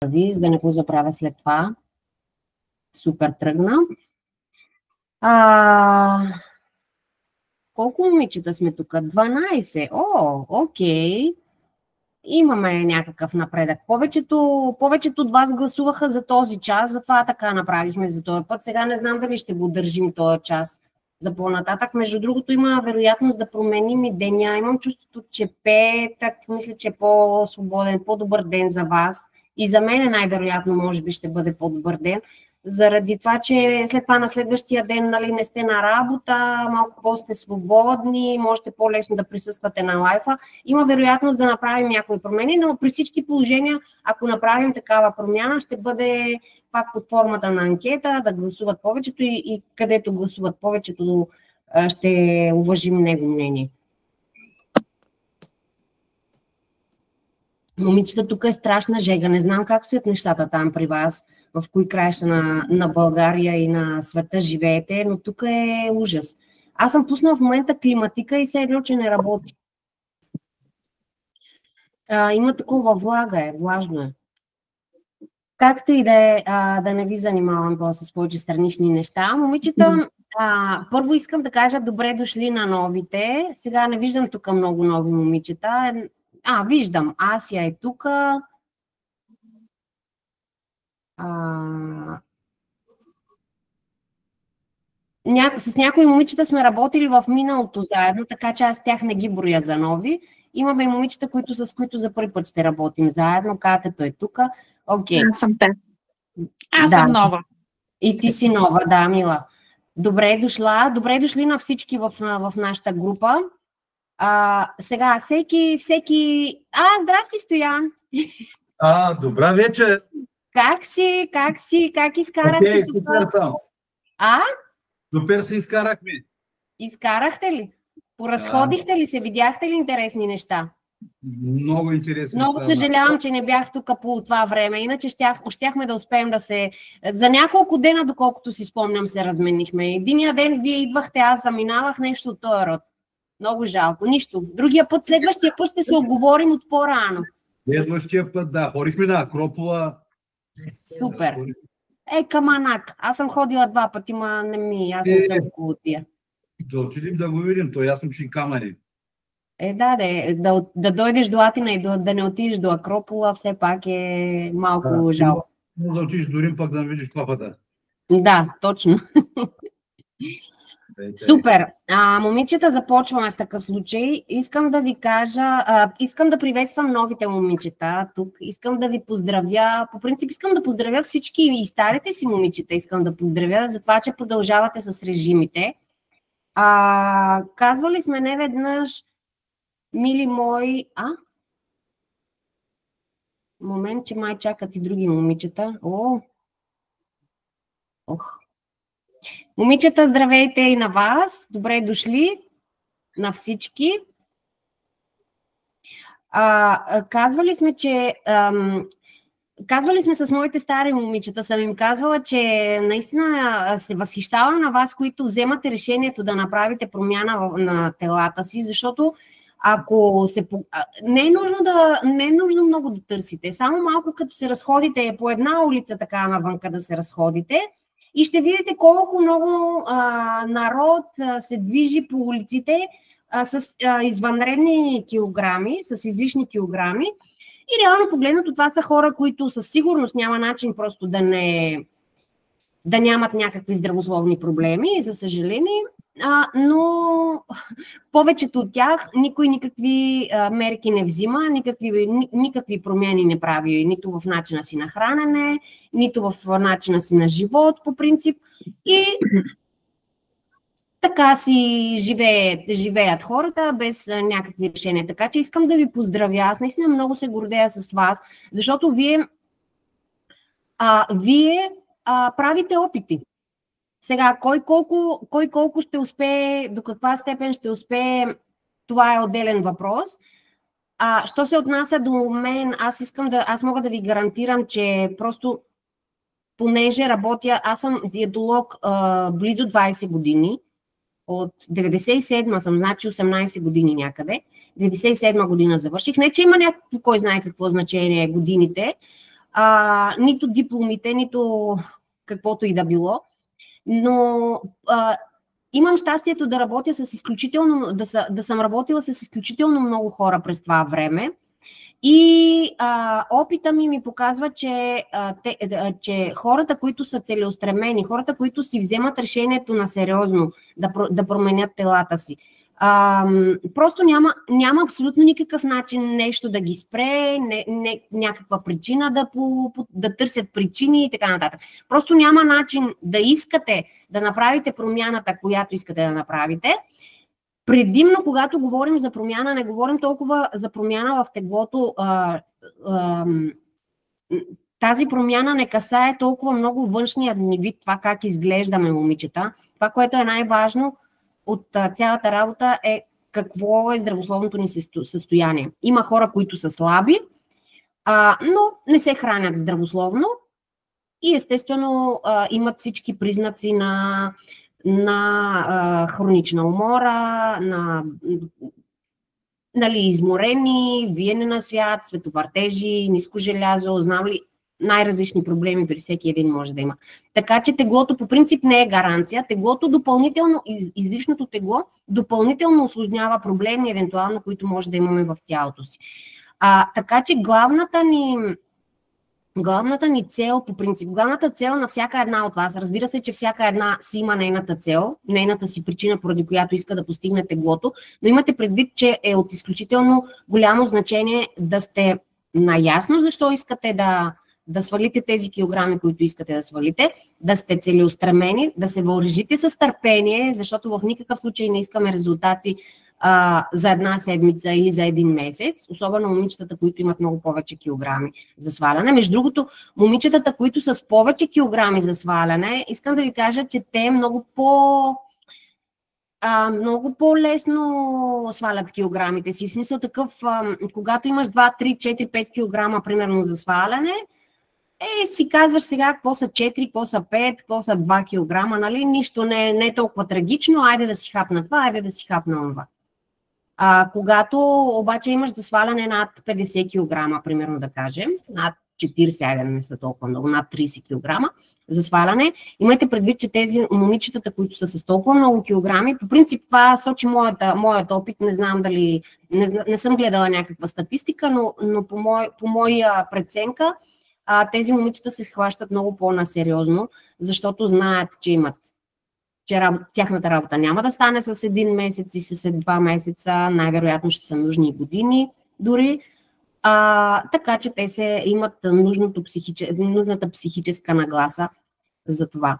за да не го забравя след това. Супер тръгна. Колко момичета сме тук? 12. О, окей. Имаме някакъв напредък. Повечето от вас гласуваха за този час, затова така направихме за този път. Сега не знам дали ще го държим този час за по-нататък. Между другото, има вероятност да променим и деня. Имам чувството, че петък, мисля, че е по-свободен, по-добър ден за вас. И за мен най-вероятно, може би, ще бъде по-добър ден. Заради това, че след това на следващия ден, нали, не сте на работа, малко по-сте свободни, можете по-лесно да присъствате на лайфа. Има вероятност да направим някои промени, но при всички положения, ако направим такава промяна, ще бъде пак под формата на анкета, да гласуват повечето и където гласуват повечето, ще уважим него мнение. Момичета, тук е страшна жега. Не знам как стоят нещата там при вас, в кои краища на България и на света живеете, но тук е ужас. Аз съм пуснала в момента климатика и все едно, че не работи. Има такова влага, влажно е. Както и да не ви занимавам с повече странични неща. Момичета, първо искам да кажа добре дошли на новите. Сега не виждам тук много нови момичета. Виждам. Асия е тук. С някои момичета сме работили в миналото заедно, така че аз тях не ги броя за нови. Имаме и момичета, с които за първи път ще работим заедно. Катето е тук. Окей. Аз съм те. Аз съм нова. И ти си нова, да, Мила. Добре дошла. Добре дошли на всички в нашата група. Сега всеки... Здрасти, Стоян! Добра вечер! Как изкарахте тук? Супер съм. Супер се изкарахме. Изкарахте ли? Поразходихте ли се? Видяхте ли интересни неща? Много интересни. Много съжалявам, че не бях тук по това време. Иначе щяхме да успеем да се... За няколко дена, доколкото си спомням, се разменихме. Единия ден вие идвахте, аз заминавах, нещо от този род. Много жалко. Нищо. Следващия път ще се оговорим от по-рано. Следващия път, да. Ходихме на Акропола. Супер. Каманак. Аз съм ходила 2 пъти, ма аз не съм около тия. Да отидем да го видим, то ясно, че и камъни. Да дойдеш до Атина и да не отидеш до Акропола, все пак е малко жалко. Да отидеш до Рим, пак да видиш папата. Да, точно. Супер! Момичета, започваме в такъв случай. Искам да ви кажа, искам да приветствам новите момичета тук. Искам да ви поздравя. По принцип искам да поздравя всички и старите си момичета. Искам да поздравя за това, че продължавате с режимите. Казвали сме неведнъж, мили мои... Момент, че май чакат и други момичета. Момичета, здравейте и на вас. Добре дошли на всички. Казвали сме с моите стари момичета, съм им казвала, че наистина се възхищавам на вас, които вземате решението да направите промяна на телата си, защото ако не е нужно много да търсите, само малко като се разходите по една улица така навънка да се разходите, и ще видите колко много народ се движи по улиците с извънредни килограми, с излишни килограми. И реално погледнато това са хора, които със сигурност няма начин просто да нямат някакви здравословни проблеми, за съжаление. Но повечето от тях никой никакви мерки не взима, никакви промени не прави, нито в начина си на хранене, нито в начина си на живот, по принцип. И така си живеят хората без някакви решения. Така че искам да ви поздравя. Аз наистина много се гордея с вас, защото вие правите опити. Сега, кой колко ще успее, до каква степен ще успее, това е отделен въпрос. Що се отнася до мен, аз мога да ви гарантирам, че просто понеже работя, аз съм диетолог близо 20 години, от 97 съм, значи 18 години някъде, 97 година завърших. Не, че има някакво, кой знае какво значение годините, нито дипломите, нито каквото и да било. Но имам щастието да работя с изключително, да съм работила с изключително много хора през това време. И опита ми показва, че хората, които са целеустремени, хората, които си вземат решението на сериозно да променят телата си, просто няма абсолютно никакъв начин нещо да ги спре, някаква причина да търсят причини и така нататък. Просто няма начин да искате да направите промяната, която искате да направите. Предимно, когато говорим за промяна, не говорим толкова за промяна в теглото. Тази промяна не касае толкова много външния ни вид, това как изглеждаме, момичета. Това, което е най-важно от цялата работа, е какво е здравословното ни състояние. Има хора, които са слаби, но не се хранят здравословно и естествено имат всички признаци на хронична умора, изморени, виене на свят, световъртежи, ниско желязо, знам ли, най-различни проблеми при всеки един може да има. Така че теглото по принцип не е гаранция. Теглото допълнително, излишното тегло, допълнително усложнява проблеми, евентуално, които може да имаме в тялото си. Така че главната ни цел, по принцип, главната цел на всяка една от вас, разбира се, че всяка една си има нейната цел, нейната си причина, поради която иска да постигне теглото, но имате предвид, че е от изключително голямо значение да сте наясно защо искате да свалите тези килограми, които искате да свалите, да сте целеустремени, да се въоръжите с търпение, защото в никакъв случай не искаме резултати за една седмица или за един месец, особено момичетата, които имат много повече килограми за сваляне. Между другото, момичетата, които са с повече килограми за сваляне, искам да ви кажа, че те много по-лесно свалят килограмите си. В смисъл такъв, когато имаш 2, 3, 4, 5 килограма, примерно, за сваляне, си казваш сега какво са 4, какво са 5, какво са 2 килограма, нали? Нищо не е толкова трагично, айде да си хапна това, айде да си хапна това. Когато обаче имаш за сваляне над 50 кг, примерно да кажем, над 40, айде не са толкова много, над 30 кг за сваляне, имайте предвид, че тези момичетата, които са с толкова много килограми, по принцип това сочи моят опит, не знам дали, не съм гледала някаква статистика, но по моя преценка, тези момичета се схващат много по-насериозно, защото знаят, че тяхната работа няма да стане с един месец и след 2 месеца, най-вероятно ще са нужни години дори, така че те имат нужната психическа нагласа за това.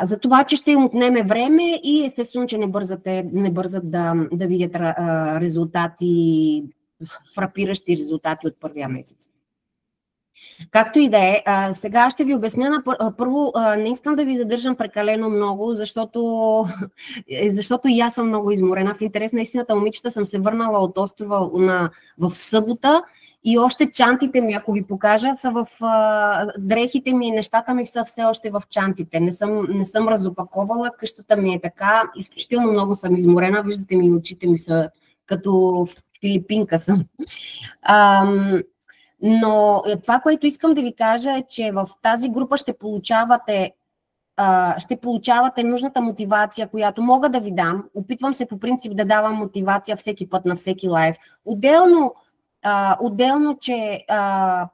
За това, че ще им отнеме време и естествено, че не бързат да видят резултати, фрапиращи резултати от първия месец. Както и да е, сега ще ви обясня. Първо, не искам да ви задържам прекалено много, защото и аз съм много изморена. В интерес на истината, момичета, съм се върнала от острова в събота и още чантите ми, ако ви покажа, са в дрехите ми, нещата ми са все още в чантите. Не съм разопаковала, къщата ми е така, изключително много съм изморена. Виждате ми, очите ми са като филипинка съм. Но това, което искам да ви кажа, е, че в тази група ще получавате нужната мотивация, която мога да ви дам. Опитвам се по принцип да давам мотивация всеки път на всеки лайв. Отделно, че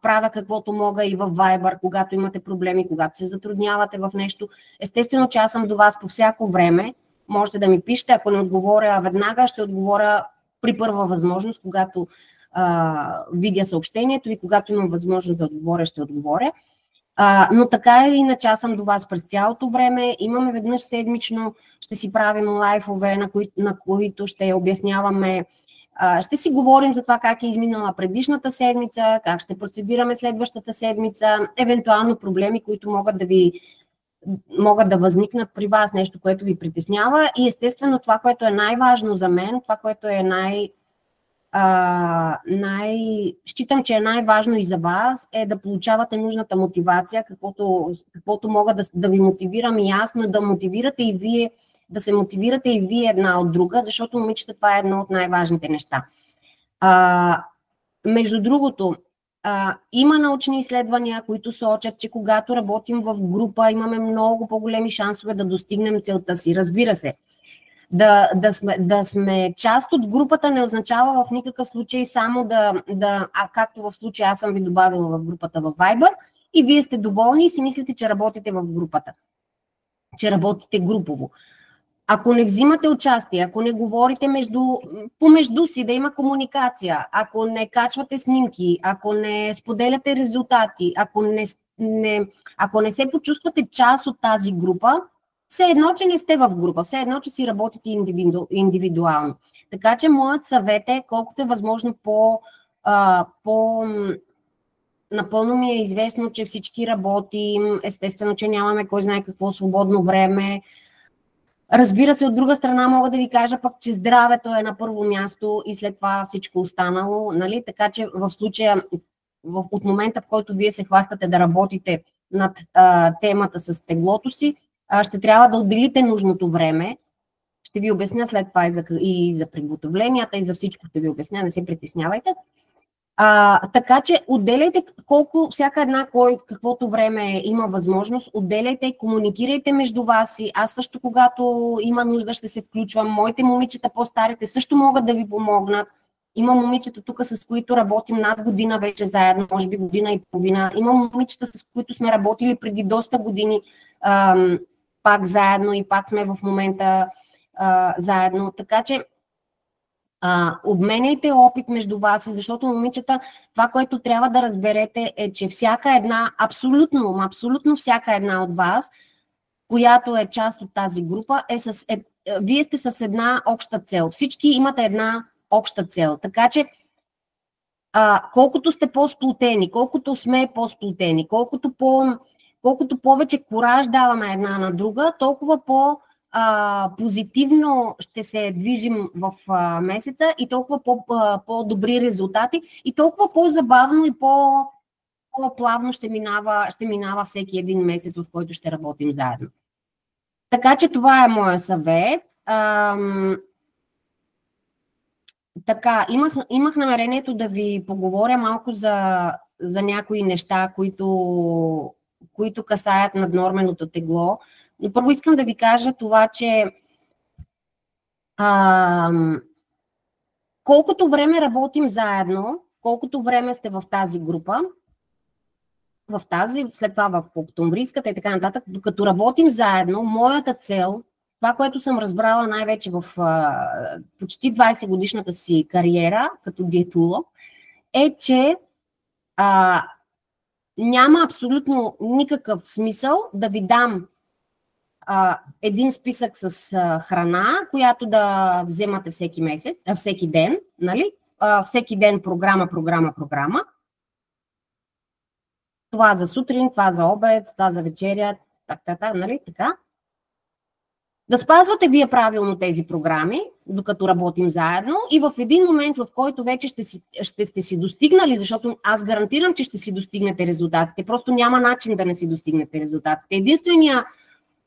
правя каквото мога и в Viber, когато имате проблеми, когато се затруднявате в нещо. Естествено, че аз съм до вас по всяко време. Можете да ми пишете. Ако не отговоря веднага, ще отговоря при първа възможност, когато видя съобщението и когато имам възможност да отговоря, ще отговоря. Но така или иначе аз съм до вас през цялото време. Имаме веднъж седмично, ще си правим лайфове, на които ще обясняваме, ще си говорим за това как е изминала предишната седмица, как ще процедираме следващата седмица, евентуално проблеми, които могат да възникнат при вас, нещо, което ви притеснява. И естествено това, което е най-важно за мен, това, което е считам, че е най-важно и за вас, е да получавате нужната мотивация, каквото мога да ви мотивирам и аз, но да мотивирате и вие, да се мотивирате и вие една от друга, защото, момичета, това е едно от най-важните неща. Между другото, Има научни изследвания, които сочат, че когато работим в група, имаме много по-големи шансове да достигнем целта си. Разбира се, да сме част от групата не означава в никакъв случай само както в случая аз съм ви добавила в групата в Viber и вие сте доволни и си мислите, че работите в групата, че работите групово. Ако не взимате участие, ако не говорите помежду си, да има комуникация, ако не качвате снимки, ако не споделяте резултати, ако не се почувствате част от тази група, все едно, че не сте в група, все едно, че си работите индивидуално. Така че моят съвет е, колкото е възможно напълно ми е известно, че всички работим, естествено, че нямаме кой знае какво свободно време. Разбира се, от друга страна мога да ви кажа пък, че здравето е на първо място и след това всичко останало, нали? Така че в случая, от момента, в който вие се хващате да работите над темата с теглото си, ще трябва да отделите нужното време. Ще ви обясня след това и за приготовленията, и за всичко ще ви обясня, не се притеснявайте. Така че отделяйте всяка една каквото време има възможност, отделяйте, комуникирайте между вас и аз също, когато има нужда, ще се включвам. Моите момичета по-старите също могат да ви помогнат. Има момичета тук, с които работим над година вече заедно, може би година и половина. Има момичета, с които сме работили преди доста години пак заедно и пак сме в момента заедно. Така че обменяйте опит между вас, защото, момичета, това, което трябва да разберете е, че всяка една, абсолютно всяка една от вас, която е част от тази група, вие сте с една обща цел. Всички имате една обща цел. Така че, колкото сте по-сплотени, колкото сме по-сплотени, колкото повече кураж даваме една на друга, толкова позитивно ще се движим в месеца и толкова по-добри резултати и толкова по-забавно и по-плавно ще минава всеки един месец, в който ще работим заедно. Така че това е моя съвет. Така, имах намерението да ви поговоря малко за някои неща, които касаят наднорменото тегло. Но първо искам да ви кажа това, че колкото време работим заедно, колкото време сте в тази група, след това в октомврийската и така нататък, докато работим заедно, моята цел, това, което съм разбрала най-вече в почти 20 годишната си кариера като диетолог, е, че няма абсолютно никакъв смисъл да ви дам един списък с храна, която да вземате всеки ден, нали? Всеки ден програма. Това за сутрин, това за обед, това за вечеря, нали? Така. Да спазвате вие правилно тези програми, докато работим заедно и в един момент, в който вече ще сте си достигнали, защото аз гарантирам, че ще си достигнете резултатите, просто няма начин да не си достигнете резултатите.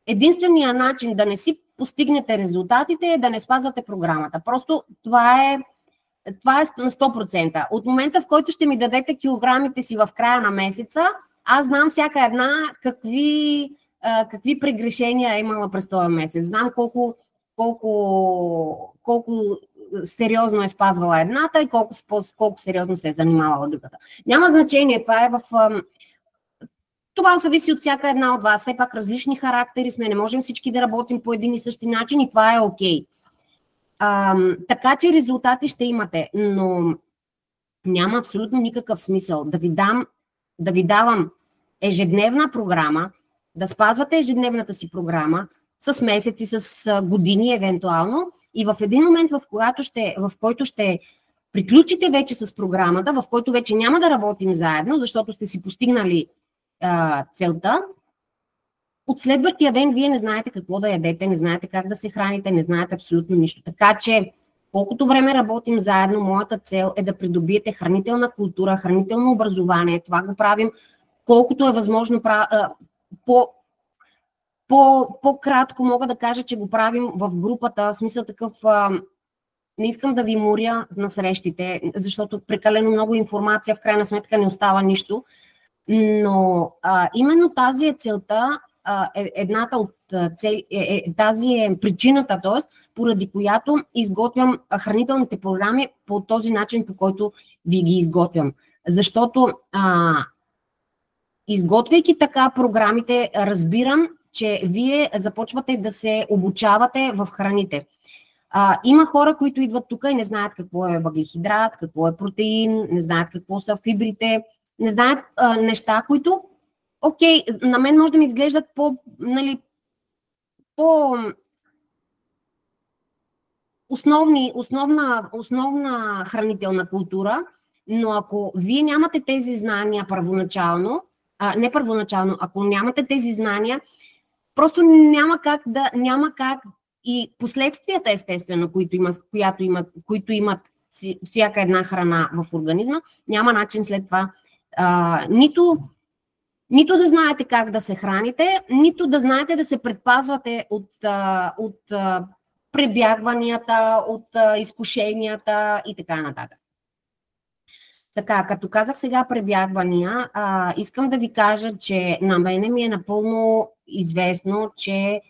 Единственият начин да не си постигнете резултатите е да не спазвате програмата. Просто това е на 100%. От момента, в който ще ми дадете килограмите си в края на месеца, аз знам всяка една какви прегрешения е имала през този месец. Знам колко сериозно е спазвала едната и колко сериозно се е занимавала другата. Няма значение, това зависи от всяка една от вас. Все пак различни характери сме, не можем всички да работим по един и същи начин и това е окей. Така че резултати ще имате, но няма абсолютно никакъв смисъл да ви давам ежедневна програма, да спазвате ежедневната си програма с месеци, с години евентуално и в един момент, в който ще приключите вече с програмата, в който вече няма да работим заедно, защото сте си постигнали целта, от следващия ден вие не знаете какво да ядете, не знаете как да се храните, не знаете абсолютно нищо. Така че, колкото време работим заедно, моята цел е да придобиете хранителна култура, хранително образование. Това го правим колкото е възможно по-кратко мога да кажа, че го правим в групата. В смисъл такъв, не искам да ви моря на срещите, защото прекалено много информация, в крайна сметка не остава нищо. Но именно тази е целта, едната от тази е причината, т.е. поради която изготвям хранителните програми по този начин, по който ви ги изготвям. Защото изготвяйки така програмите, разбирам, че вие започвате да се обучавате в храните. Има хора, които идват тук и не знаят какво е въглехидрат, какво е протеин, не знаят какво са фибрите, не знаят неща, които, окей, на мен може да ми изглеждат основна хранителна култура, но ако вие нямате тези знания ако нямате тези знания, просто няма как и последствията, естествено, които имат всяка една храна в организма, няма начин след това нито да знаете как да се храните, нито да знаете да се предпазвате от пребягванията, от изкушенията и така нататък. Така, като казах сега пребягвания, искам да ви кажа, че на мене ми е напълно известно, че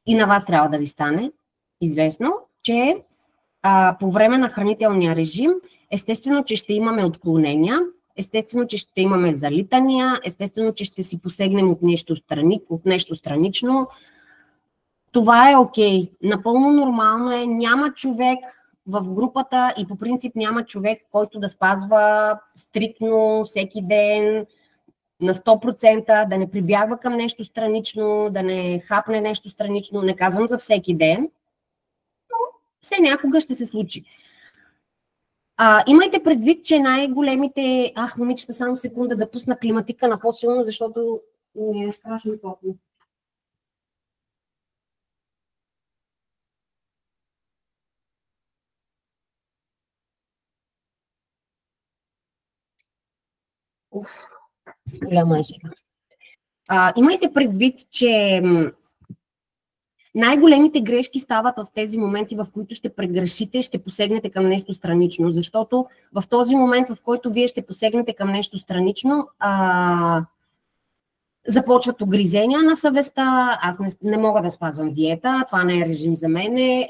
и на вас трябва да ви стане известно, че по време на хранителния режим, естествено, че ще имаме отклонения, естествено, че ще имаме залитания, естествено, че ще си посегнем от нещо странично. Това е окей. Напълно нормално е. Няма човек в групата и по принцип няма човек, който да спазва стриктно всеки ден на 100%, да не прибягва към нещо странично, да не хапне нещо странично. Не казвам за всеки ден, но все някога ще се случи. Имайте предвид, че най-големите... момичета, само секунда да пусна климатика на по-силно, защото ми е страшно топло. Голяма е сега. Имайте предвид, че най-големите грешки стават в тези моменти, в които ще прегрешите, ще посегнете към нещо странично, защото в този момент, в който вие ще посегнете към нещо странично, започват огризения на съвестта, аз не мога да спазвам диета, това не е режим за мене,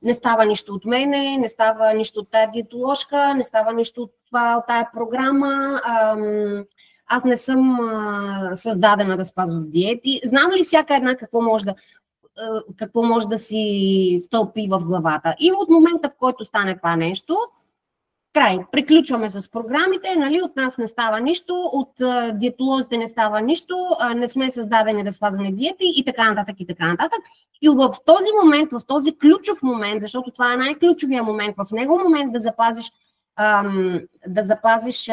не става нищо от мене, не става нищо от тази диетоложка, не става нищо от тая програма, аз не съм създадена да спазвам диети. Знам ли всяка една какво може да си втълпи в главата? И от момента, в който стане това нещо, край, приключваме с програмите, нали, от нас не става нищо, от диетолозите не става нищо, не сме създадени да спазваме диети и така нататък, и така нататък. И в този момент, в този ключов момент, защото това е най-ключовия момент, в него момент да запазиш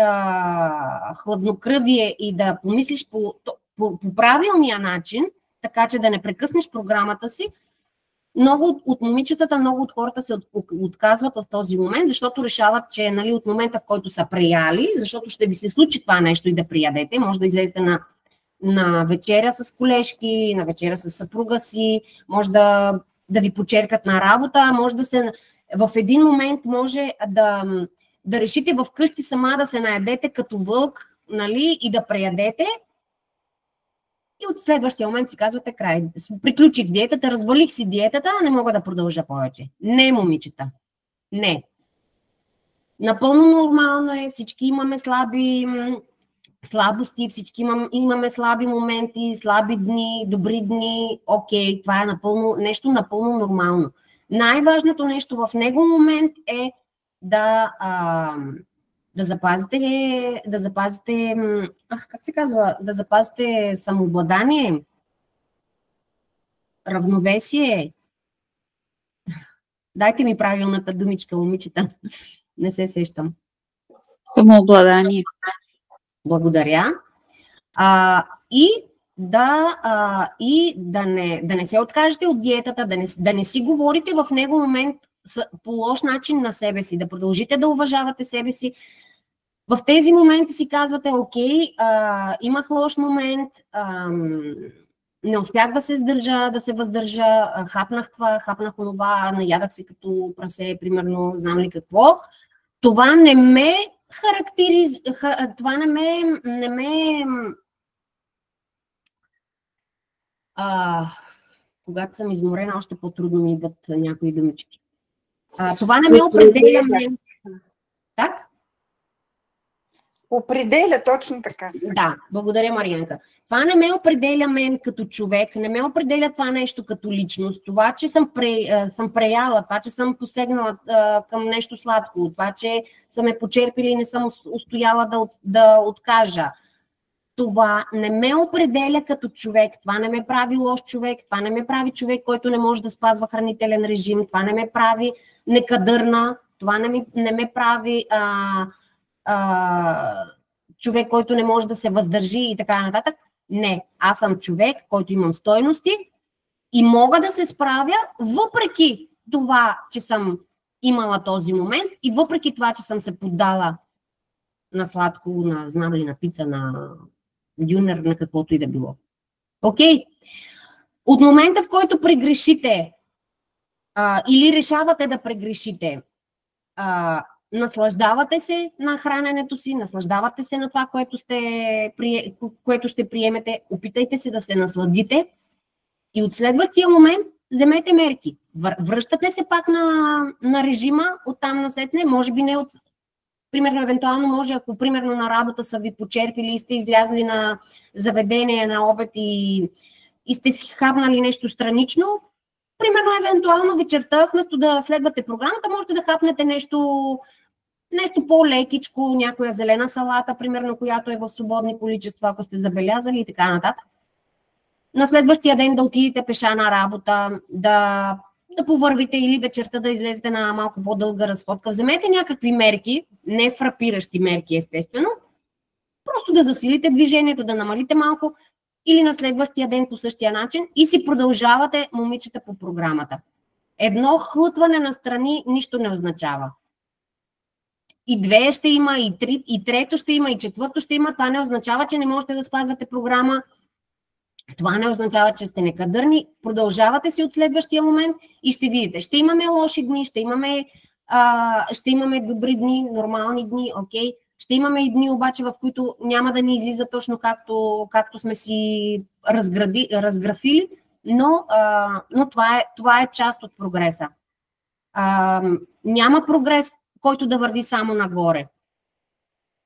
хладнокръвие и да помислиш по правилния начин, така че да не прекъснеш програмата си, много от момичетата, много от хората се отказват в този момент, защото решават, че нали, от момента, в който са прияли, защото ще ви се случи това нещо и да приядете, може да излезете на вечеря с колежки, на вечеря с съпруга си, може да ви почеркат на работа, може да се... В един момент може да решите вкъщи сама да се наядете като вълк, нали, и да преядете. И от следващия момент си казвате край. Приключих диетата, развалих си диетата, не мога да продължа повече. Не, момичета. Не. Напълно нормално е, всички имаме слабости, всички имаме слаби моменти, слаби дни, добри дни. Окей, това е нещо напълно нормално. Най-важното нещо в него момент е да запазите, как се казва, да запазите самообладание, равновесие. Дайте ми правилната думичка, момичета. Не се сещам. Самообладание. Благодаря. И да не се откажете от диетата, да не си говорите в него момент по лош начин на себе си, да продължите да уважавате себе си. В тези моменти си казвате, окей, имах лош момент, Не успях да се сдържа, да се въздържа, хапнах това, хапнах онова, наядах се като прасе, примерно, знам ли какво. Това не ме характеризира, това не ме когато съм изморена, още по-трудно ми идват някои думички. Това не ме определя мен. Так? Определя, точно така. Да, благодаря, Марианка. Това не ме определя мен като човек, не ме определя това нещо като личност. Това, че съм преяла, това, че съм посегнала към нещо сладко, това, че са ме почерпили и не съм устояла да откажа. Това не ме определя като човек, това не ме прави лош човек, това не ме прави човек, който не може да спазва хранителен режим, това не ме прави некадърна, това не ме прави човек, който не може да се въздържи и така нататък. Не, аз съм човек, който имам стойности и мога да се справя въпреки това, че съм имала този момент и въпреки това, че съм се поддала на сладко, на знам ли, на пица, на дюнер, на каквото и да било. Окей? От момента, в който прегрешите или решавате да прегрешите, наслаждавате се на храненето си, наслаждавате се на това, което ще приемете, опитайте се да се насладите и от следващия момент вземете мерки. Връщате се пак на режима, оттам насетне, може би не от... Примерно, евентуално може, ако примерно на работа са ви почерпили и сте излязли на заведение на обед и сте си хапнали нещо странично, примерно, евентуално вечерта, вместо да следвате програмата, можете да хапнете нещо по-лекичко, някоя зелена салата, примерно, която е в свободни количества, ако сте забелязали и така нататък. На следващия ден да отидете пеша на работа, да повървите или вечерта да излезете на малко по-дълга разходка. Вземете някакви мерки, не фрапиращи мерки, естествено, просто да засилите движението, да намалите малко или на следващия ден по същия начин и си продължавате, момичета, по програмата. Едно хлътване настрани нищо не означава. И две ще има, и трето ще има, и четвърто ще има. Това не означава, че не можете да спазвате програма. Това не означава, че сте некадърни. Продължавате си от следващия момент и ще видите. Ще имаме лоши дни, ще имаме добри дни, нормални дни, окей. Ще имаме и дни обаче, в които няма да ни излиза точно както сме си разграфили, но това е част от прогреса. Няма прогрес, който да върви само нагоре.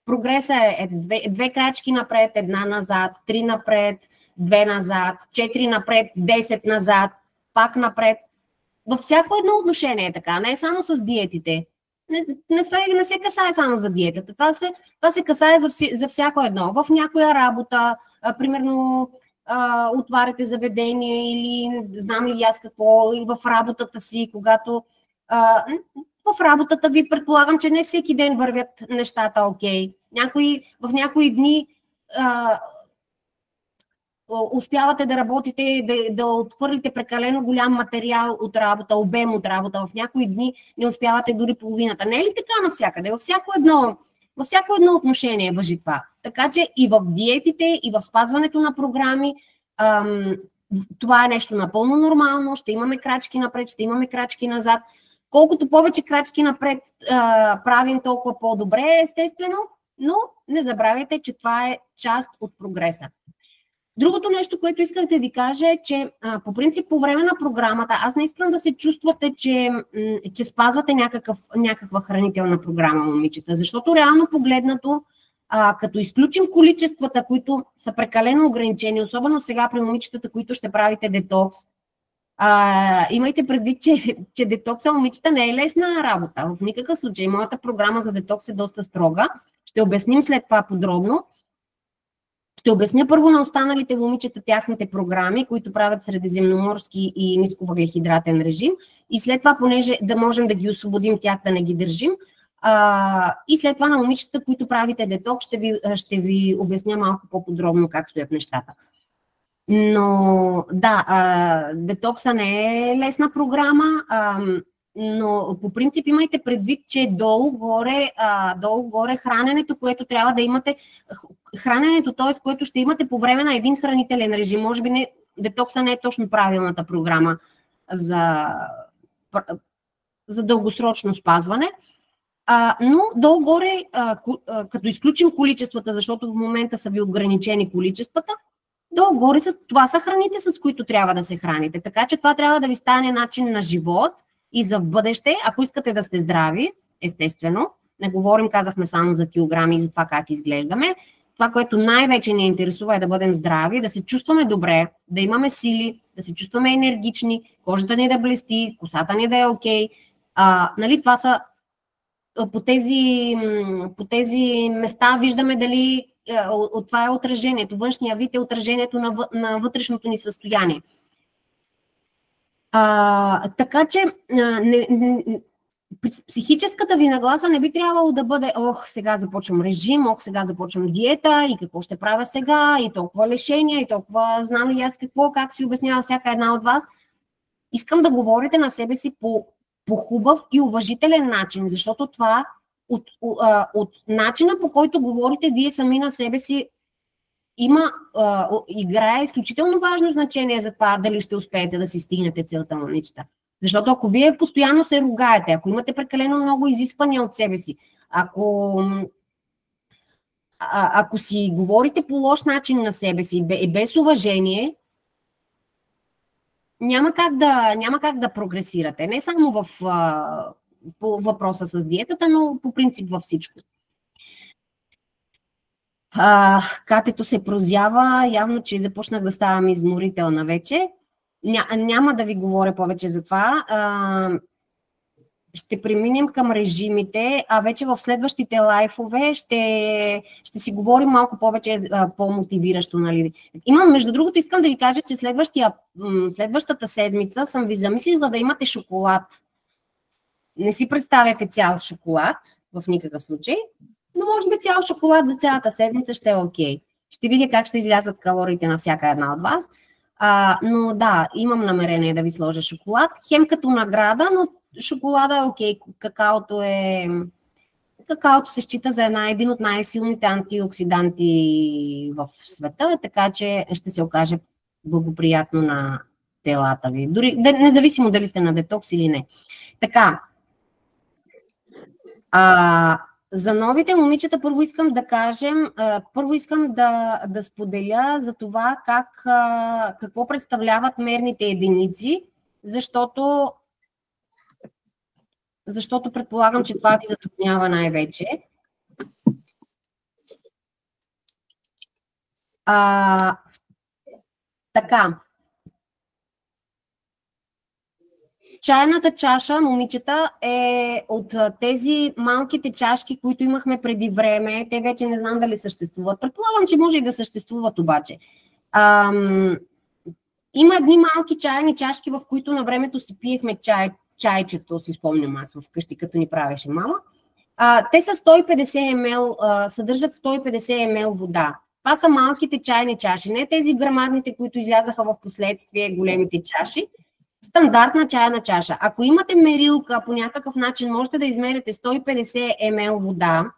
Прогресът е две крачки напред, една назад, 3 напред, 2 назад, 4 напред, 10 назад, пак напред. Във всяко едно отношение е така, не е само с диетите. Не се касае само за диетата. Това се касае за всяко едно. В някоя работа, примерно, отваряте заведение или знам ли аз какво, или в работата си, когато в работата ви предполагам, че не всеки ден вървят нещата окей. В някои дни успявате да работите, да отхвърлите прекалено голям материал от работа, обем от работа. В някои дни не успявате дори половината. Не е ли така навсякъде? Във всяко едно отношение важи това. Така че и в диетите, и в спазването на програми, това е нещо напълно нормално. Ще имаме крачки напред, ще имаме крачки назад. Колкото повече крачки напред правим, толкова по-добре, естествено, но не забравяйте, че това е част от прогреса. Другото нещо, което исках да ви кажа е, че по принцип по време на програмата аз не искам да се чувствате, че спазвате някаква хранителна програма, момичета, защото реално погледнато, като изключим количествата, които са прекалено ограничени, особено сега при момичетата, които ще правите детокс, имайте предвид, че детокса, момичета, не е лесна работа. В никакъв случай. Моята програма за детокс е доста строга. Ще обясним след това подробно. Ще обясня първо на останалите момичета тяхните програми, които правят средиземноморски и нисковъглехидратен режим. И след това, понеже да можем да ги освободим тях, да не ги държим. И след това на момичета, които правите детокс, ще ви обясня малко по-подробно как стоят нещата. Но да, детокса не е лесна програма, но по принцип имайте предвид, че долу-горе храненето, което трябва да имате, храненето, т.е. което ще имате по време на един хранителен режим, може би не детокса не е точно правилната програма за дългосрочно спазване. Но долу-горе, като изключим количествата, защото в момента са ви ограничени количествата, долу-горе това са храните, с които трябва да се храните. Така че това трябва да ви стане начин на живот и за в бъдеще, ако искате да сте здрави, естествено. Не говорим, казахме само за килограми и за това как изглеждаме. Това, което най-вече ни интересува, е да бъдем здрави, да се чувстваме добре, да имаме сили, да се чувстваме енергични, кожата ни да блести, косата ни да е окей. Нали, това са по тези места виждаме дали това е отражението. Външния вид е отражението на вътрешното ни състояние. Така че психическата ви нагласа не би трябвало да бъде сега започвам режим, сега започвам диета и какво ще правя сега, и толкова лишения, и толкова знам ли аз какво, как си обяснява всяка една от вас. Искам да говорите на себе си по хубав и уважителен начин, защото това от начина, по който говорите вие сами на себе си, играе изключително важно значение за това дали ще успеете да си стигнете целта, момичета. Защото ако вие постоянно се ругаете, ако имате прекалено много изисквания от себе си, ако си говорите по лош начин на себе си и без уважение, няма как да прогресирате. Не само по въпроса с диетата, но по принцип във всичко. Катето се прозява, явно, че започнах да ставам изморителна вече. Няма да ви говоря повече за това. Ще преминем към режимите, а вече в следващите лайфове ще си говорим малко повече по-мотивиращо. Нали? Между другото, искам да ви кажа, че следващата седмица съм ви замислила да имате шоколад. Не си представяте цял шоколад в никакъв случай, но може би цял шоколад за цялата седмица ще е окей. Ще видя как ще излязат калориите на всяка една от вас. Но да, имам намерение да ви сложа шоколад. Хем като награда, но шоколада е окей. Какаото се счита за един от най-силните антиоксиданти в света, така че ще се окаже благоприятно на телата ви. Дори, независимо дали сте на детокс или не. Така. За новите момичета първо искам да споделя за това какво представляват мерните единици, защото предполагам, че това ви затруднява най-вече. Така. Чайната чаша, момичета, е от тези малките чашки, които имахме преди време. Те вече не знам дали съществуват. Предполагам, че може и да съществуват обаче. Има едни малки чайни чашки, в които на времето си пиехме чайчето, си спомням аз вкъщи, като ни правеше мама. Те са 150 мл, съдържат 150 мл вода. Това са малките чайни чаши, не тези грамадните, които излязаха в последствие, големите чаши. Стандартна чайна чаша. Ако имате мерилка по някакъв начин, можете да измерите 150 мл вода.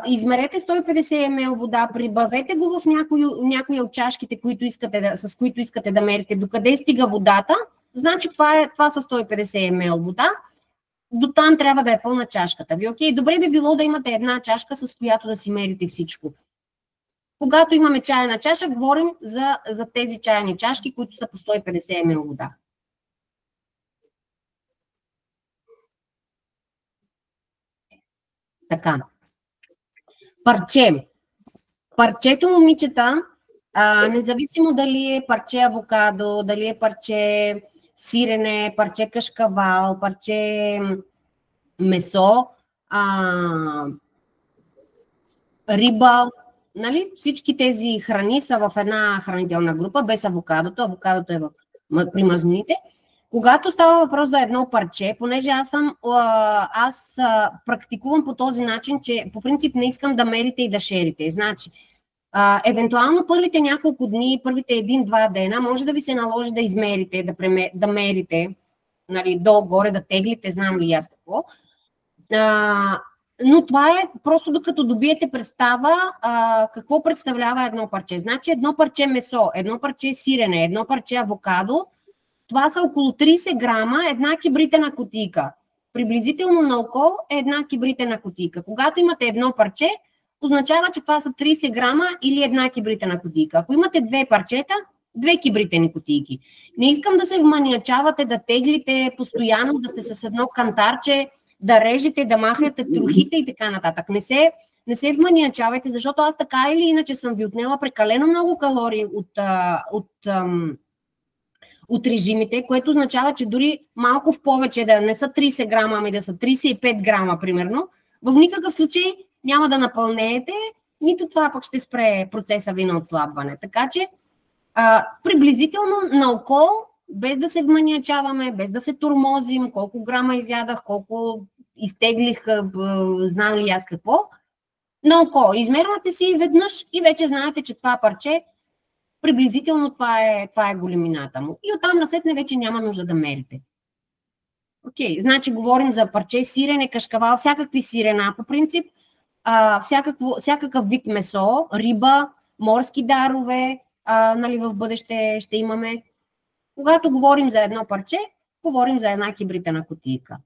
Измерете 150 мл вода, прибавете го в някои от чашките, с които искате да мерите. Докъде стига водата, значи това са 150 мл вода. До там трябва да е пълна чашката ви. Окей, добре би било да имате една чашка, с която да си мерите всичко. Когато имаме чайна чаша, говорим за тези чайни чашки, които са по 150 мл вода. Така. Парче. Парчето, момичета, независимо дали е парче авокадо, дали е парче сирене, парче кашкавал, парче месо, риба, нали? Всички тези храни са в една хранителна група, без авокадото. Авокадото е при мазнините. Когато става въпрос за едно парче, понеже аз практикувам по този начин, че по принцип не искам да мерите и да шерите. Значи, евентуално първите няколко дни, първите 1-2 дена, може да ви се наложи да измерите, да мерите, нали, долу-горе, да теглите, знам ли аз какво. Но това е просто докато добиете представа какво представлява едно парче. Значи едно парче месо, едно парче сирене, едно парче авокадо, това са около 30 грама една кибритена кутийка. Приблизително на око е една кибритена кутийка. Когато имате едно парче, означава, че това са 30 грама или една кибритена кутийка. Ако имате две парчета, две кибритени кутийки. Не искам да се вманиачавате, да теглите постоянно, да сте с едно кантарче, да режете, да махнете трохите и така нататък. Не се вманиачавайте, защото аз така или иначе съм ви отнела прекалено много калории от режимите, което означава, че дори малко в повече, да не са 30 грама, ами да са 35 грама, примерно, в никакъв случай няма да напълнеете, нито това пък ще спре процеса ви на отслабване. Така че, приблизително на око, без да се вманиачаваме, без да се тормозим, колко грама изядах, колко изтеглих, знам ли аз какво, на око. Измервате си веднъж и вече знаете, че това парче, приблизително това е големината му. И оттам насетне вече няма нужда да мерите. Окей, значи говорим за парче сирене, кашкавал, всякакви сирена по принцип, всякакъв вид месо, риба, морски дарове, нали, в бъдеще ще имаме. Когато говорим за едно парче, говорим за една кибритена кутийка.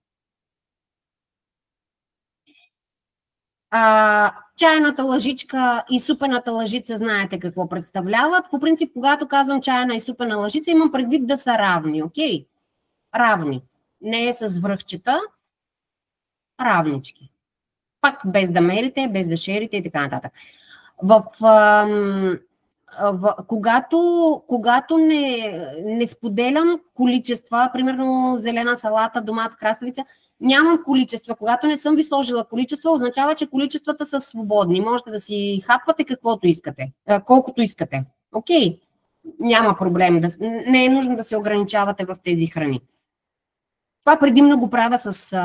Чайната лъжичка и супената лъжица знаете какво представляват. По принцип, когато казвам чайна и супена лъжица, имам предвид да са равни, окей? Равни. Не е с връхчета, равнички. Пак без да мерите, без да шерите и така нататък. Когато не споделям количества, примерно зелена салата, домат, краставица, нямам количества. Когато не съм ви сложила количества, означава, че количествата са свободни. Можете да си хапвате каквото искате, колкото искате. Окей, няма проблем. Не е нужно да се ограничавате в тези храни. Това предимно го правя с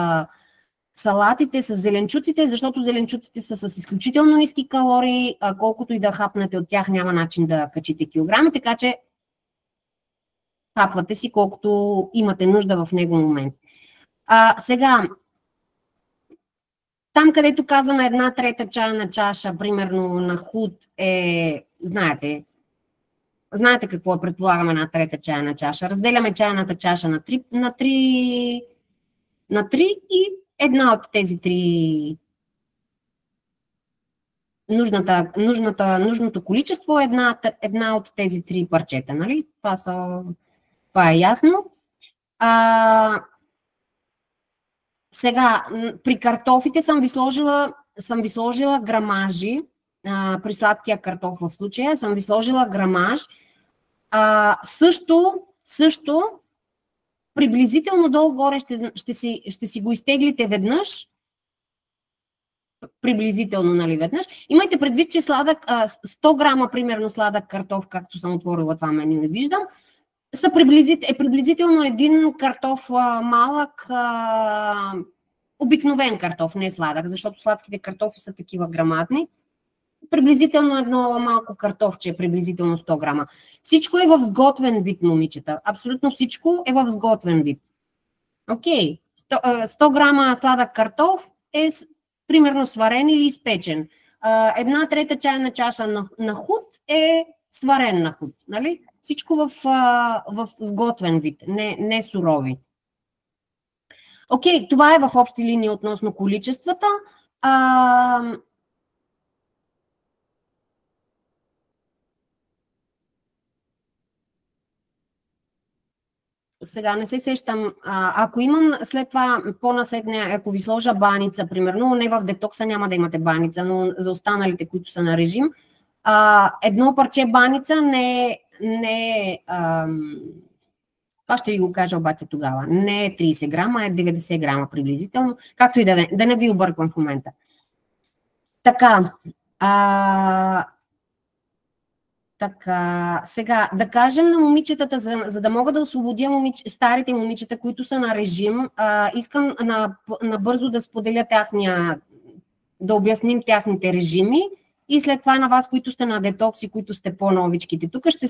салатите, с зеленчуците, защото зеленчуците са с изключително ниски калории, колкото и да хапнете от тях, няма начин да качите килограми, така че хапвате си колкото имате нужда в него момент. Сега, там където казваме 1/3 чайна чаша, примерно на худ знаете какво предполагаме 1/3 чайна чаша. Разделяме чайната чаша на 3 и една от тези 3, нужното количество е една от тези 3 парчета, нали? Това е ясно. Сега, при картофите съм ви сложила грамажи, при сладкия картоф в случая съм ви сложила грамаж. Също приблизително долу-горе ще си го изтеглите веднъж. Приблизително, нали, веднъж. Имайте предвид, че 100 грама, примерно сладък картоф, както съм отворила това меню, не виждам, е приблизително един картоф малък, обикновен картоф, не сладък, защото сладките картофи са такива грамадни. Приблизително едно малко картофче е приблизително 100 грама. Всичко е в сготвен вид, момичета. Абсолютно всичко е в сготвен вид. Окей. 100 грама сладък картоф е примерно сварен или изпечен. 1/3 чайна чаша на худ е сварен на худ. Нали? Всичко в сготвен вид, не сурови. Окей, това е в общи линии относно количествата. Сега не се сещам. Ако имам след това по-насетне, ако ви сложа баница, примерно, не в детокса няма да имате баница, но за останалите, които са на режим, едно парче баница това ще ви го кажа обаче тогава. Не е 30 грама, е 90 грама приблизително. Както и да не ви обърквам в момента. Така. Сега, да кажем на момичетата, за да мога да освободя старите момичета, които са на режим, искам набързо да споделя да обясним тяхните режими и след това на вас, които сте на детокси, които сте по-новичките. Тук ще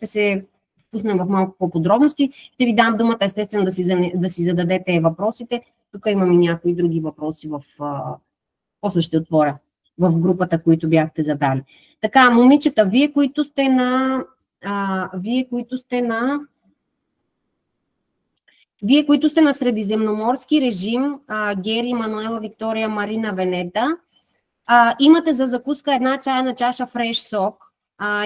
се пуснем в малко по-подробности. Ще ви дам думата, естествено, да си зададете въпросите Тук имам и някои други въпроси после ще отворя в групата, които бяхте задали. Така, момичета, вие, които сте на средиземноморски режим, Гери, Мануела, Виктория, Марина, Венета, имате за закуска една чайна чаша фреш сок,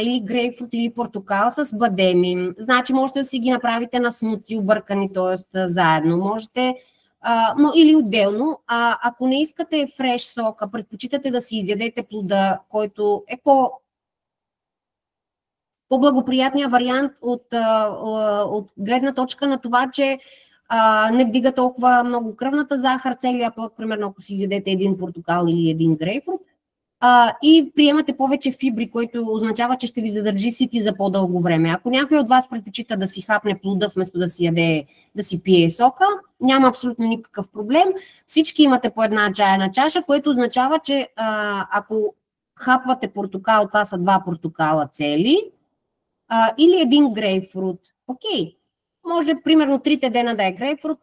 или грейпфрут, или портокал с бадеми. Значи можете да си ги направите на смути, объркани, т.е. заедно. Можете или отделно. Ако не искате фреш сок, а предпочитате да си изядете плода, който е по-благоприятният вариант от гледна точка на това, че не вдига толкова много кръвната захар, целият плод, примерно ако си изядете един портокал или един грейпфрут, и приемате повече фибри, което означава, че ще ви задържи сити за по-дълго време. Ако някой от вас предпочита да си хапне плода вместо да си пие сока, няма абсолютно никакъв проблем. Всички имате по една чайна чаша, което означава, че ако хапвате портокал, това са 2 портокала цели, или един грейпфрут. Окей. Може примерно 3 дена да е грейпфрут,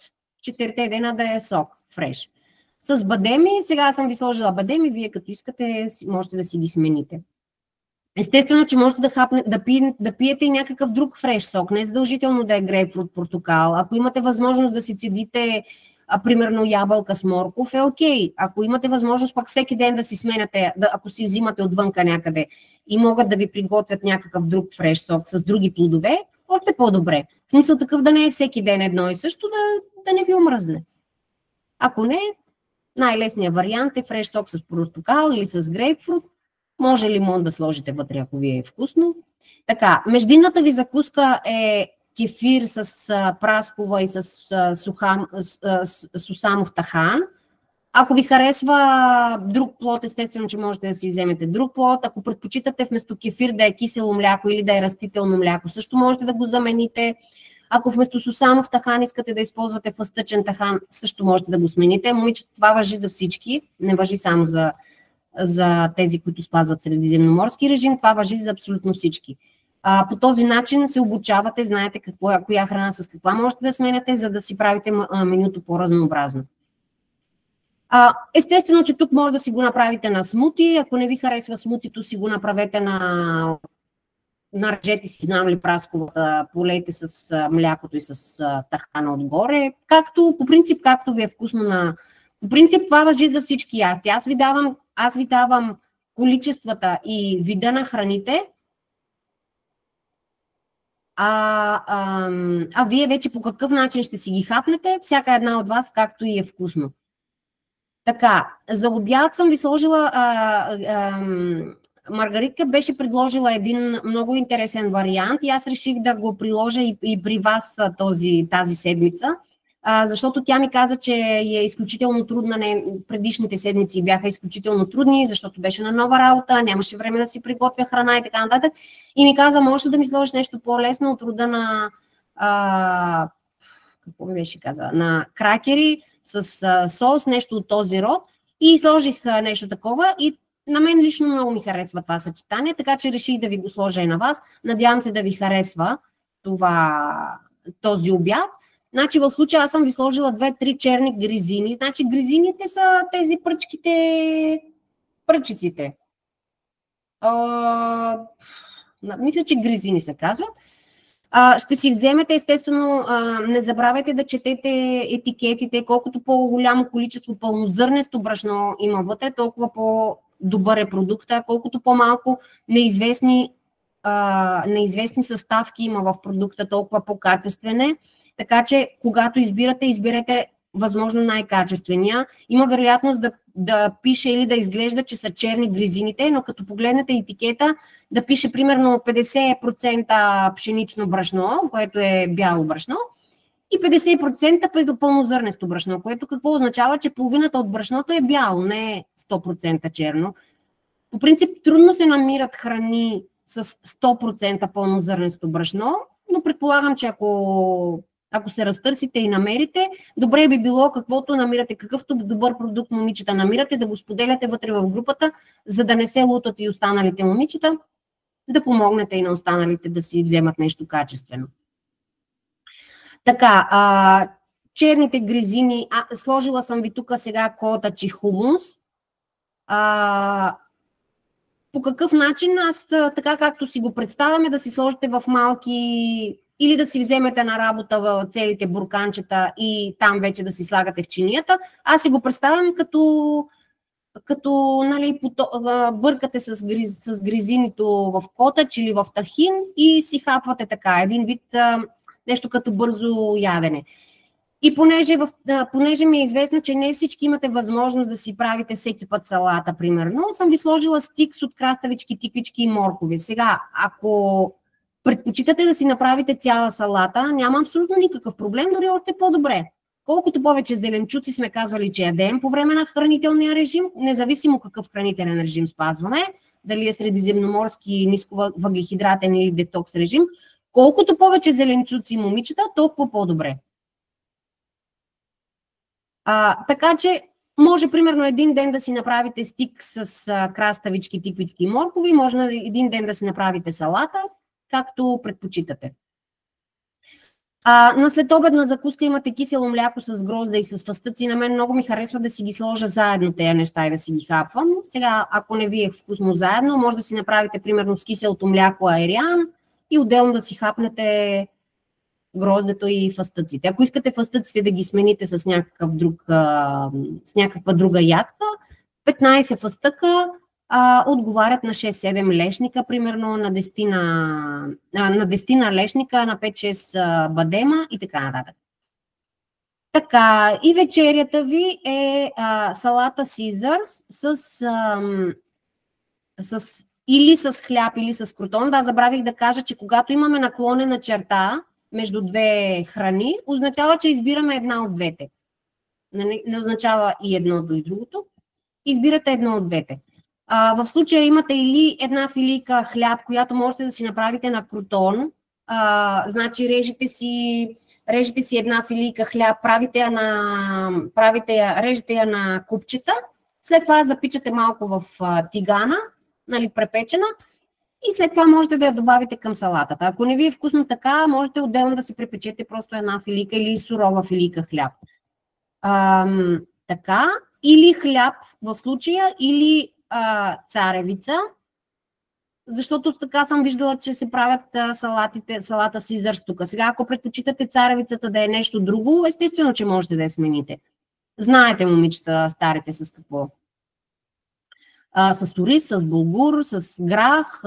4 дена да е сок, фреш. С бадеми, сега съм ви сложила бадеми, вие като искате можете да си ги смените. Естествено, че можете да пиете и някакъв друг фреш сок, не е задължително да е грейпфрут, портокал. Ако имате възможност да си цедите примерно ябълка с морков, е окей. Ако имате възможност пак всеки ден да си сменяте, ако си взимате отвънка някъде и могат да ви приготвят някакъв друг фреш сок с други плодове, още по-добре. В смисъл такъв да не е всеки ден едно и също, да не ви омръзне. Ако не, най-лесният вариант е фреш сок с портокал или с грейпфрут. Може лимон да сложите вътре, ако ви е вкусно. Така, междинната ви закуска е кефир с праскова и с сусамов тахан. Ако ви харесва друг плод, естествено, че можете да си вземете друг плод. Ако предпочитате вместо кефир да е кисело мляко или да е растително мляко, също можете да го замените. Ако вместо сусамов тахан искате да използвате фъстъчен тахан, също можете да го смените. Момичета, това важи за всички, не важи само за тези, които спазват средиземноморски режим, това важи за абсолютно всички. По този начин се обучавате, знаете коя храна с каква можете да сменяте, за да си правите менюто по-разнообразно. Естествено, че тук може да си го направите на смути. Ако не ви харесва смутито, си го направете нарежете си, знам ли, прасковата, полейте с млякото и с тахана отгоре. По принцип, както ви е вкусно По принцип, това важи за всички ясти. Аз ви давам количествата и вида на храните, вие вече по какъв начин ще си ги хапнете, всяка една от вас, както и е вкусно. Така, за обяд съм ви сложила, Маргаритка беше предложила един много интересен вариант и аз реших да го приложа и при вас тази седмица, защото тя ми каза, че е изключително трудна, предишните седмици бяха изключително трудни, защото беше на нова работа, нямаше време да си приготвя храна и така нататък. И ми каза, може да ми сложиш нещо по-лесно от рода на, какво ми беше казала, на кракери с соус, нещо от този род. И сложих нещо такова и на мен лично много ми харесва това съчетание, така че реших да ви го сложа и на вас. Надявам се да ви харесва този обяд. Значи в случая аз съм ви сложила 2-3 черни гризини. Значи гризините са тези пръчиците. Мисля, че гризини се казват. Ще си вземете, естествено, не забравяйте да четете етикетите, колкото по-голямо количество пълнозърнесто брашно има вътре, толкова по-добър е продукта, колкото по-малко неизвестни съставки има в продукта, толкова по-качествен е. Така че, когато избирате възможно най-качествения. Има вероятност да пише или да изглежда, че са черни гризините, но като погледнете етикета, да пише примерно 50% пшенично брашно, което е бяло брашно, и 50% пълнозърнесто брашно, което какво означава, че половината от брашното е бяло, не е 100% черно. По принцип, трудно се намират храни с 100% пълнозърнесто брашно, но предполагам, че ако се разтърсите и намерите, добре би било каквото намирате, какъвто добър продукт момичета намирате, да го споделяте вътре в групата, за да не се лутат и останалите момичета, да помогнете и на останалите да си вземат нещо качествено. Така, черните гризини, сложила съм ви тук сега котъчи хумус. По какъв начин, така както си го представяме, да си сложите в малки или да си вземете на работа в целите бурканчета и там вече да си слагате в чинията. Аз си го представям като нали, бъркате с гризинито в котъч или в тахин и си хапвате така. Един вид нещо като бързо ядене. И понеже ми е известно, че не всички имате възможност да си правите всеки път салата, примерно, съм ви сложила стикс от краставички, тиквички и моркови. Сега, ако предпочитате да си направите цяла салата, няма абсолютно никакъв проблем, дори още по-добре. Колкото повече зеленчуци сме казвали, че ядем по време на хранителния режим, независимо какъв хранителен режим спазваме, дали е средиземноморски, нисковъглехидратен или детокс режим, колкото повече зеленчуци, момичета, толкова по-добре. Така че може примерно един ден да си направите стик с краставички, тиквички и моркови, може един ден да си направите салата, както предпочитате. На следобедна закуска имате кисело мляко с грозда и с фъстъци. На мен много ми харесва да си ги сложа заедно тези неща и да си ги хапвам. Сега, ако не ви е вкусно заедно, може да си направите примерно с киселото мляко айриан и отделно да си хапнете гроздето и фъстъците. Ако искате фъстъците да ги смените с някаква друга ядка, 15 фъстъка отговарят на 6-7 лешника, примерно на 10 лешника, на 5-6 бадема и така нататък. Така, и вечерята ви е салата Caesars или с хляб, или с крутон. Да, забравих да кажа, че когато имаме наклонена черта между две храни, означава, че избираме една от двете. Не означава и едното и другото. Избирате едно от двете. В случая имате или една филийка хляб, която можете да си направите на крутон. Значи режете си една филийка хляб, режете я на купчета, след това запичате малко в тигана, нали, препечена, и след това можете да я добавите към салатата. Ако не ви е вкусно така, можете отделно да си препечете просто една филийка или сурова филийка хляб. Така, или хляб в случая, или царевица, защото така съм виждала, че се правят салата Caesars тук. Сега, ако предпочитате царевицата да е нещо друго, естествено, че можете да я смените. Знаете, момичета, старите с какво? С ориз, с булгур, с грах,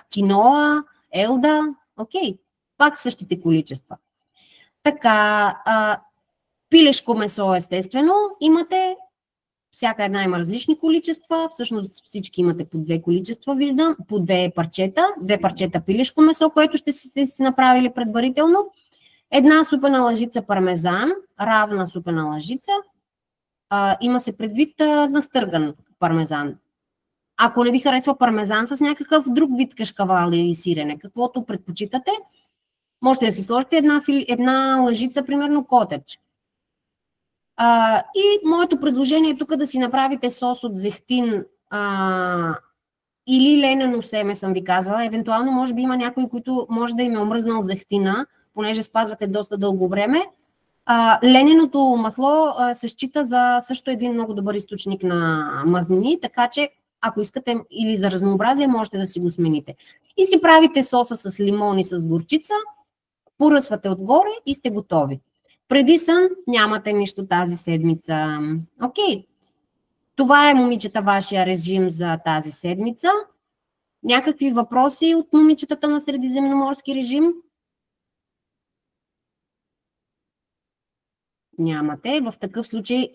киноа, елда. Окей, пак същите количества. Така, пилешко месо, естествено, имате. Всяка една има различни количества, всъщност всички имате по 2 количества, виждам, по 2 парчета, 2 парчета пилешко месо, което ще си направили предварително, една супена лъжица пармезан, равна супена лъжица, има се предвид настърган пармезан. Ако не ви харесва пармезан с някакъв друг вид кашкавал или сирене, каквото предпочитате, можете да си сложите една лъжица, примерно котеч. И моето предложение е тук да си направите сос от зехтин или ленено семе, съм ви казала. Евентуално може би има някой, които може да им е омръзнал зехтина, понеже спазвате доста дълго време. Лененото масло се счита за също един много добър източник на мазнини, така че ако искате или за разнообразие, можете да си го смените. И си правите соса с лимон и с горчица, поръсвате отгоре и сте готови. Преди сън нямате нищо тази седмица. Окей. Това е, момичета, вашия режим за тази седмица. Някакви въпроси от момичетата на средиземноморски режим? Нямате. В такъв случай,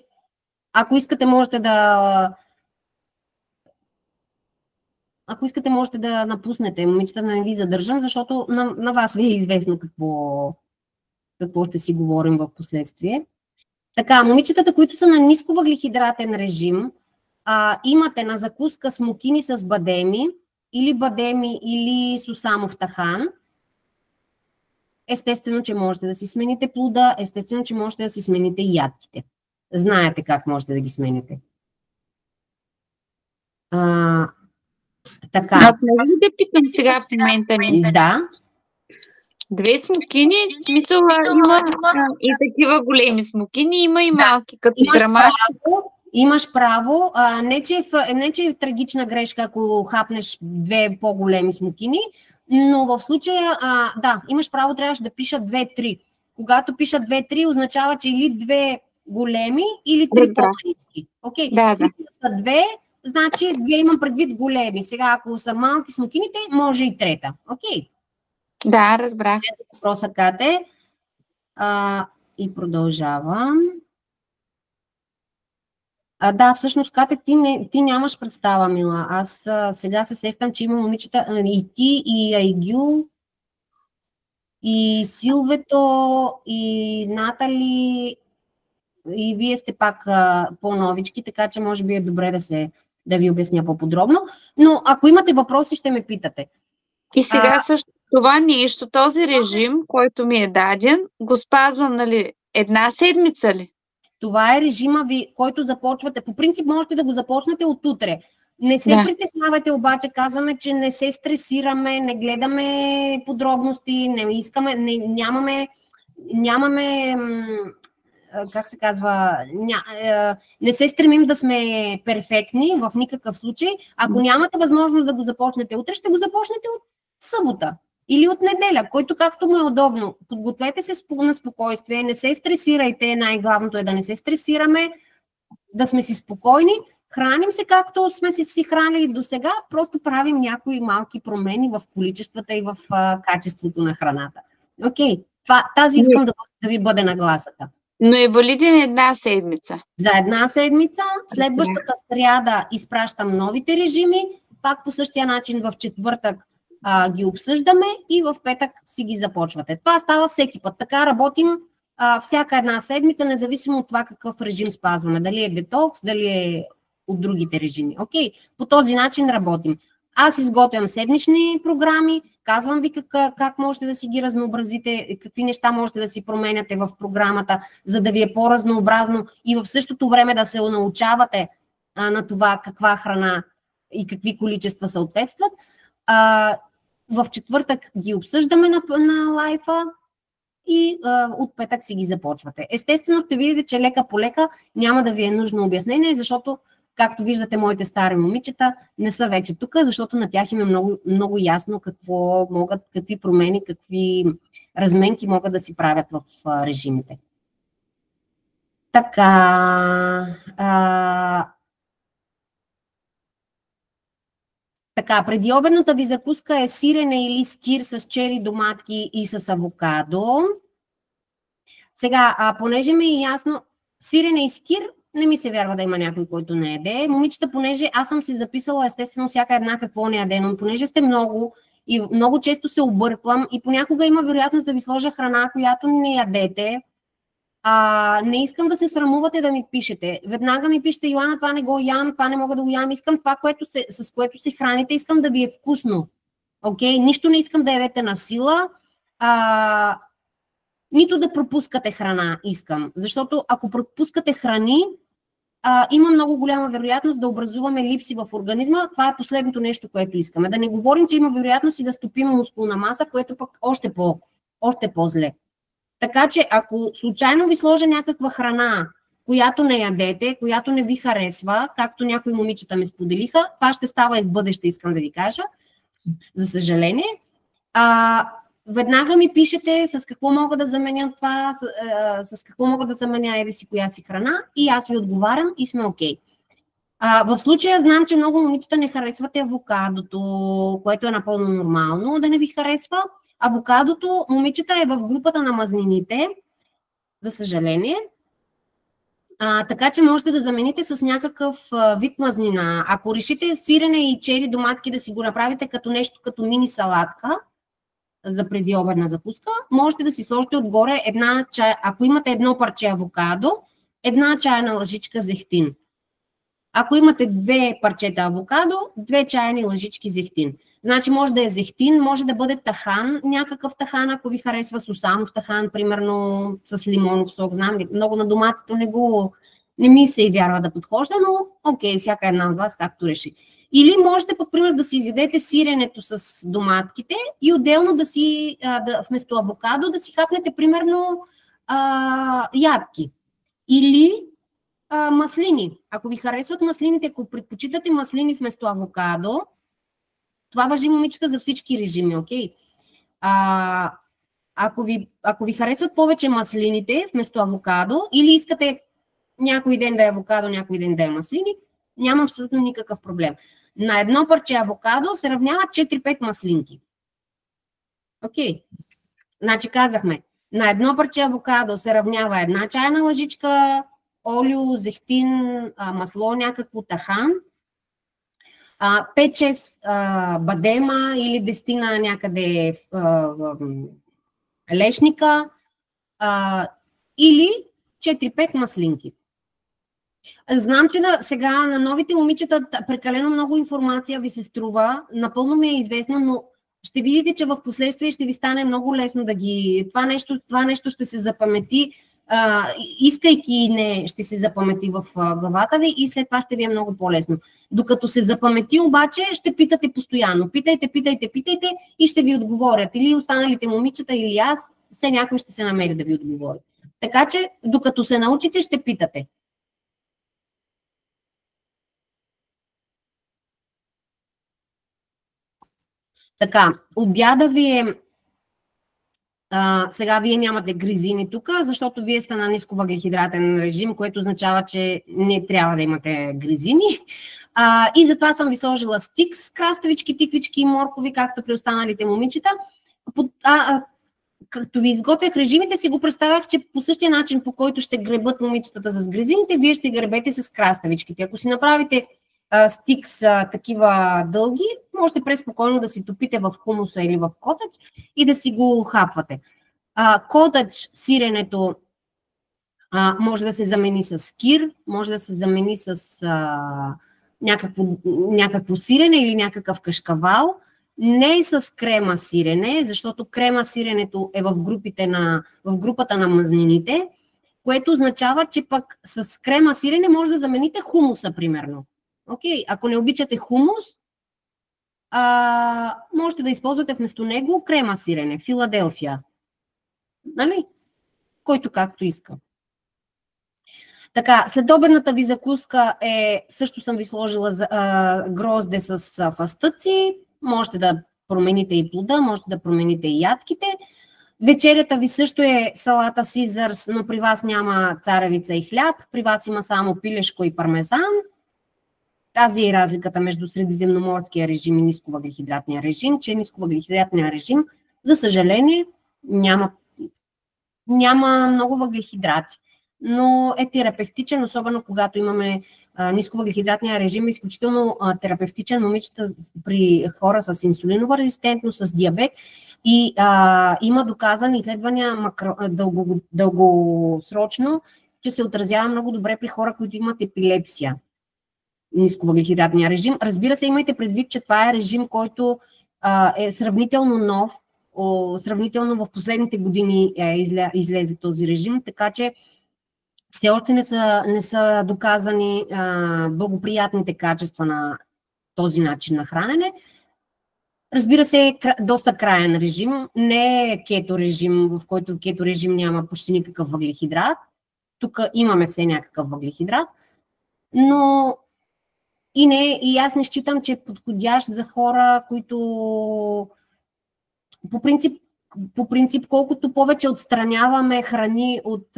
ако искате, можете да напуснете. Момичета, не ви задържам, защото на вас ви е известно какво ще си говорим в последствие. Така, момичетата, които са на нисковъглехидратен режим, имате на закуска смокини с бадеми или сусамов тахан. Естествено, че можете да си смените плода, естествено, че можете да си смените и ядките. Знаете как можете да ги смените. Така. Може ли да питам сега в момента? Да. 2 смокини, смисъл има и такива големи смокини, има и малки, като грамаш. Имаш право, не че е трагична грешка, ако хапнеш 2 по-големи смокини, но в случая, да, имаш право, трябваше да пиша 2-3. Когато пиша 2-3, означава, че или 2 големи, или 3 по-малки. Окей, да. Са 2, значи 2 имам предвид големи. Сега, ако са малки смокините, може и трета. Окей. Да, разбрах. Въпроса, Кате. И продължавам. Да, всъщност, Кате, ти нямаш представа, мила. Аз сега се сещам, че има момичета, и ти, и Айгюл, и Силвето, и Натали, и вие сте пак по-новички, така че може би е добре да ви обясня по-подробно. Но ако имате въпроси, ще ме питате. И сега също това нещо, този режим, който ми е даден, го спазвам, нали, 1 седмица ли? Това е режима ви, който започвате. По принцип можете да го започнете от утре. Не се притеснявайте обаче, казваме, че не се стресираме, не гледаме подробности, не искаме, нямаме как се казва, не се стремим да сме перфектни в никакъв случай. Ако нямате възможност да го започнете утре, ще го започнете от събота или от неделя, който както му е удобно. Подгответе се на спокойствие, не се стресирайте, най-главното е да не се стресираме, да сме си спокойни, храним се както сме си хранили до сега, просто правим някои малки промени в количествата и в качеството на храната. Окей, тази искам да ви бъде нагласата. Но е валиден 1 седмица. За 1 седмица, следващата сряда изпращам новите режими, пак по същия начин в четвъртък ги обсъждаме и в петък си ги започвате. Това става всеки път. Така работим всяка 1 седмица, независимо от това какъв режим спазваме. Дали е детокс, дали е от другите режими. Окей? По този начин работим. Аз изготвям седмични програми, казвам ви как можете да си ги разнообразите, какви неща можете да си променяте в програмата, за да ви е по-разнообразно и в същото време да се научавате на това каква храна и какви количества съответстват. В четвъртък ги обсъждаме на лайфа и от петък си ги започвате. Естествено ще видите, че лека по лека няма да ви е нужно обяснение, защото както виждате, моите стари момичета не са вече тук, защото на тях им е много, много ясно какви промени, какви разменки могат да си правят в режимите. Така, предиобедната ви закуска е сирене или скир с чери, доматки и с авокадо. Сега, понеже ми е ясно, сирене и скир, не ми се вярва да има някой, който не яде. Момичета, понеже аз съм си записала естествено всяка една какво не яде, но понеже сте много и много често се обърквам и понякога има вероятност да ви сложа храна, която не ядете. Не искам да се срамувате да ми пишете. Веднага ми пишете: Йоана, това не го ям, това не мога да го ям, искам това, с което се храните, искам да ви е вкусно. Окей? Нищо не искам да ядете на сила. Нито да пропускате храна искам, защото ако пропускате храни, има много голяма вероятност да образуваме липси в организма. Това е последното нещо, което искаме. Да не говорим, че има вероятност и да стопим мускулна маса, което пък още по-зле. Така че, ако случайно ви сложа някаква храна, която не ядете, която не ви харесва, както някои момичета ме споделиха, това ще става и в бъдеще, искам да ви кажа, за съжаление. Веднага ми пишете с какво мога да заменя това, с какво мога да заменя еди си коя си храна и аз ви отговарям и сме окей. В случая знам, че много момичета не харесвате авокадото, което е напълно нормално да не ви харесва. Авокадото, момичета, е в групата на мазнините, за съжаление. Така че можете да замените с някакъв вид мазнина. Ако решите сирене и чери доматки да си го направите като нещо като мини салатка за предиобедна закуска, можете да си сложите отгоре ако имате 1 парче авокадо, 1 чайна лъжичка зехтин. Ако имате 2 парчета авокадо, 2 чайни лъжички зехтин. Значи може да е зехтин, може да бъде тахан, някакъв тахан, ако ви харесва сусамов тахан, примерно с лимонов сок. Знам ли, много на доматито Не ми се и вярва да подхожда, но окей, всяка една от вас както реши. Или можете, пък, пример, да си изядете сиренето с доматките и отделно да си, вместо авокадо, да си хапнете, примерно, ядки. Или маслини. Ако ви харесват маслините, ако предпочитате маслини вместо авокадо, това важи, момичета, за всички режими, окей? Ако ви харесват повече маслините вместо авокадо, или искате някой ден да е авокадо, някой ден да е маслини, няма абсолютно никакъв проблем. На едно парче авокадо се равнява 4-5 маслинки. Окей. Значи казахме, на едно парче авокадо се равнява една чайна лъжичка олио, зехтин, масло, някакво тахан, 5-6 бадема или 10 някъде лешника или 4-5 маслинки. Знам, че сега на новите момичета прекалено много информация ви се струва, напълно ми е известно, но ще видите, че в последствие ще ви стане много лесно да ги... Това нещо ще се запамети, искайки и не, ще се запамети в главата ви и след това ще ви е много по-лесно. Докато се запамети обаче, ще питате постоянно. Питайте и ще ви отговорят. Или останалите момичета, или аз, все някой ще се намери да ви отговори. Така че, докато се научите, ще питате. Така, обяда ви е... сега вие нямате гризини тук, защото вие сте на нисковъглехидратен режим, което означава, че не трябва да имате гризини. И затова съм ви сложила стикс, краставички, тиквички и моркови, както при останалите момичета. Като ви изготвях режимите, си го представях, че по същия начин, по който ще гребат момичетата с гризините, вие ще гребете с краставичките. Ако си направите стикс такива дълги, можете преспокойно да си топите в хумуса или в котъч и да си го хапвате. Котъч, сиренето може да се замени с скир, може да се замени с някакво сирене или някакъв кашкавал. Не е с крема сирене, защото крема сиренето е в групата на мазнините, което означава, че пък с крема сирене може да замените хумуса, примерно. Окей, ако не обичате хумус, можете да използвате вместо него крема сирене, Филаделфия. Нали? Който както иска. Така, следобедната ви закуска също съм ви сложила грозде с фастъци. Можете да промените и плода, можете да промените и ядките. Вечерята ви също е салата Сизърс, но при вас няма царевица и хляб. При вас има само пилешко и пармезан. Тази е разликата между средиземноморския режим и нисковъглехидратния режим, че нисковъглехидратния режим, за съжаление, няма много въглехидрати, но е терапевтичен, особено когато имаме нисковъглехидратния режим, е изключително терапевтичен, момичета при хора с инсулинова резистентност, с диабет и има доказани изследвания дългосрочно, че се отразява много добре при хора, които имат епилепсия. Нисковъглехидратния режим. Разбира се, имайте предвид, че това е режим, който е сравнително нов, сравнително в последните години излезе този режим, така че все още не са доказани благоприятните качества на този начин на хранене. Разбира се, е доста краен режим, не е кето режим, в който кето режим няма почти никакъв въглехидрат. Тук имаме все някакъв въглехидрат, но и аз не считам, че е подходящ за хора, които по принцип колкото повече отстраняваме храни от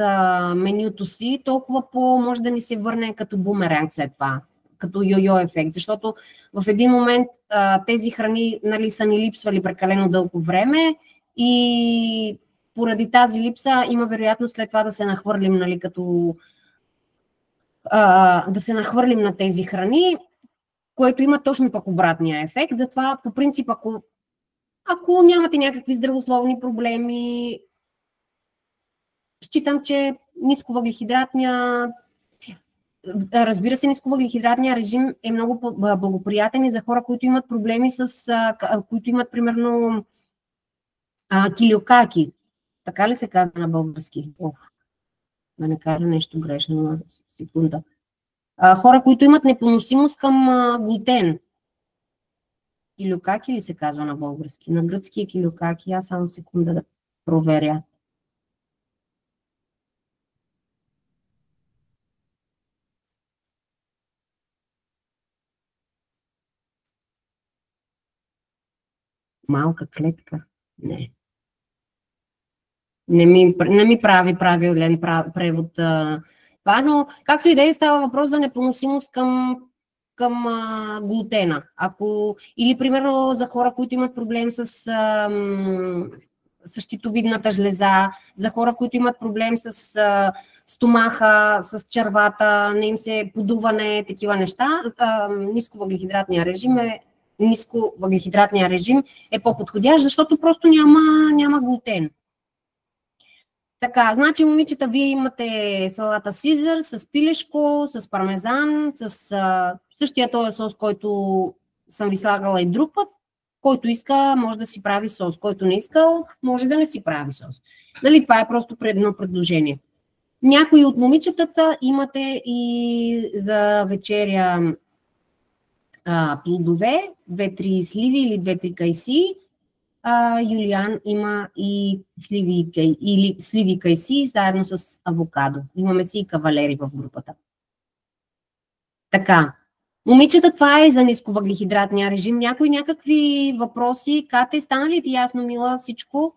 менюто си, толкова може да ни се върне като бумеранг след това, като йо-йо ефект, защото в един момент тези храни, нали, са ни липсвали прекалено дълго време и поради тази липса има вероятност след това да се нахвърлим, нали, да се нахвърлим на тези храни, което има точно пък обратния ефект. Затова по принцип, ако нямате някакви здравословни проблеми, считам, че разбира се, нисковъглехидратния режим е много благоприятен и за хора, които имат проблеми които имат примерно килиокаки. Така ли се казва на български? Да не кажа нещо грешно на секунда. Хора, които имат непоносимост към глутен. Килюкаки ли се казва на български? На гръцки е килюкаки. Аз само секунда да проверя. Малка клетка? Не. Не ми прави правилен превод това, но както и да е, става въпрос за непоносимост към глутена. Или примерно за хора, които имат проблем с щитовидната жлеза, за хора, които имат проблем с стомаха, с червата, не им се подуване, такива неща. Нисковъглехидратният режим е по-подходящ, защото просто няма глутен. Така, значи, момичета, вие имате салата Сизър с пилешко, с пармезан, с същия този сос, който съм ви слагала и друг път. Който иска, може да си прави сос. Който не искал, може да не си прави сос. Нали, това е просто едно предложение. Някои от момичетата имате и за вечеря плодове, 2-3 сливи или 2-3 кайси. Юлиан има и сливи кайси заедно с авокадо. Имаме си и кавалери в групата. Така. Момичета, това е за нисковъглехидратния режим. Някакви въпроси? Кате, стана ли ти ясно, мила, всичко?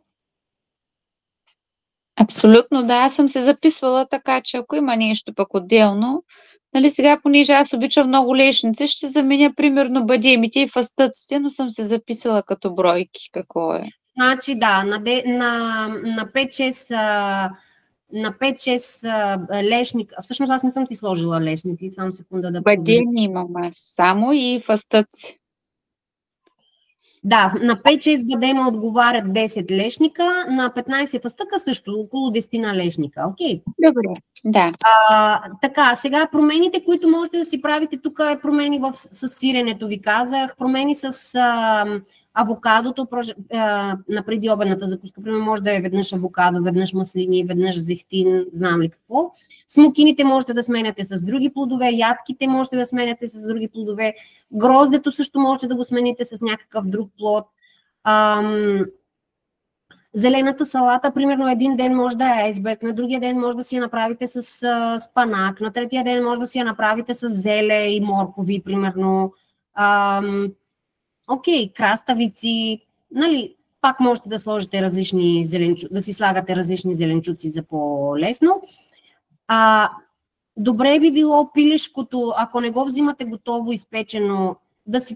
Абсолютно, да. Аз съм се записвала, така че ако има нещо пък отделно, нали, сега, понеже аз обичам много лешници, ще заменя примерно бадемите и фастъците, но съм се записала като бройки. Какво е? Значи, да, на 5-6 лешника. Всъщност аз не съм ти сложила лешници, само секунда да проверя. Бадеми имам аз само и фастъци. Да, на 5-6 бадема отговарят 10 лешника, на 15 фастъка също, около 10 на лешника. Окей? Добре, да. Така, сега промените, които можете да си правите, тук е промени с сиренето, ви казах, промени с авокадото на предиобедната закуска. Примерно може да е веднъж авокадо, веднъж маслини, веднъж зехтин, знам ли какво. Смокините можете да сменяте с други плодове, ядките можете да сменяте с други плодове, гроздето също можете да го смените с някакъв друг плод. Зелената салата, примерно един ден може да е айсберг, на другия ден може да си я направите с спанак, на третия ден може да си я направите с зеле и моркови, примерно. Окей, краставици, нали, пак можете да сложите различни да си слагате различни зеленчуци за по-лесно. Добре би било пилешкото, ако не го взимате готово изпечено, да си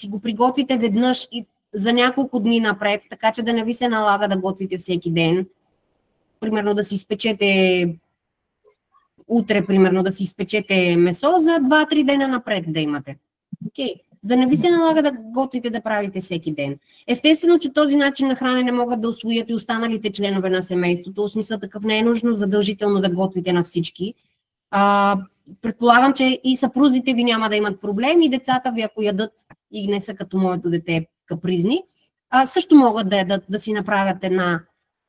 го приготвите веднъж и за няколко дни напред, така че да не ви се налага да готвите всеки ден. Примерно да си изпечете утре, примерно да си изпечете месо за 2-3 дена напред да имате. Окей. За да не ви се налага да готвите да правите всеки ден. Естествено, че този начин на хранене могат да усвоят и останалите членове на семейството. В смисъл такъв не е нужно задължително да готвите на всички. Предполагам, че и съпрузите ви няма да имат проблем и децата ви, ако ядат и не са като моето дете капризни, също могат да ядат, да си направят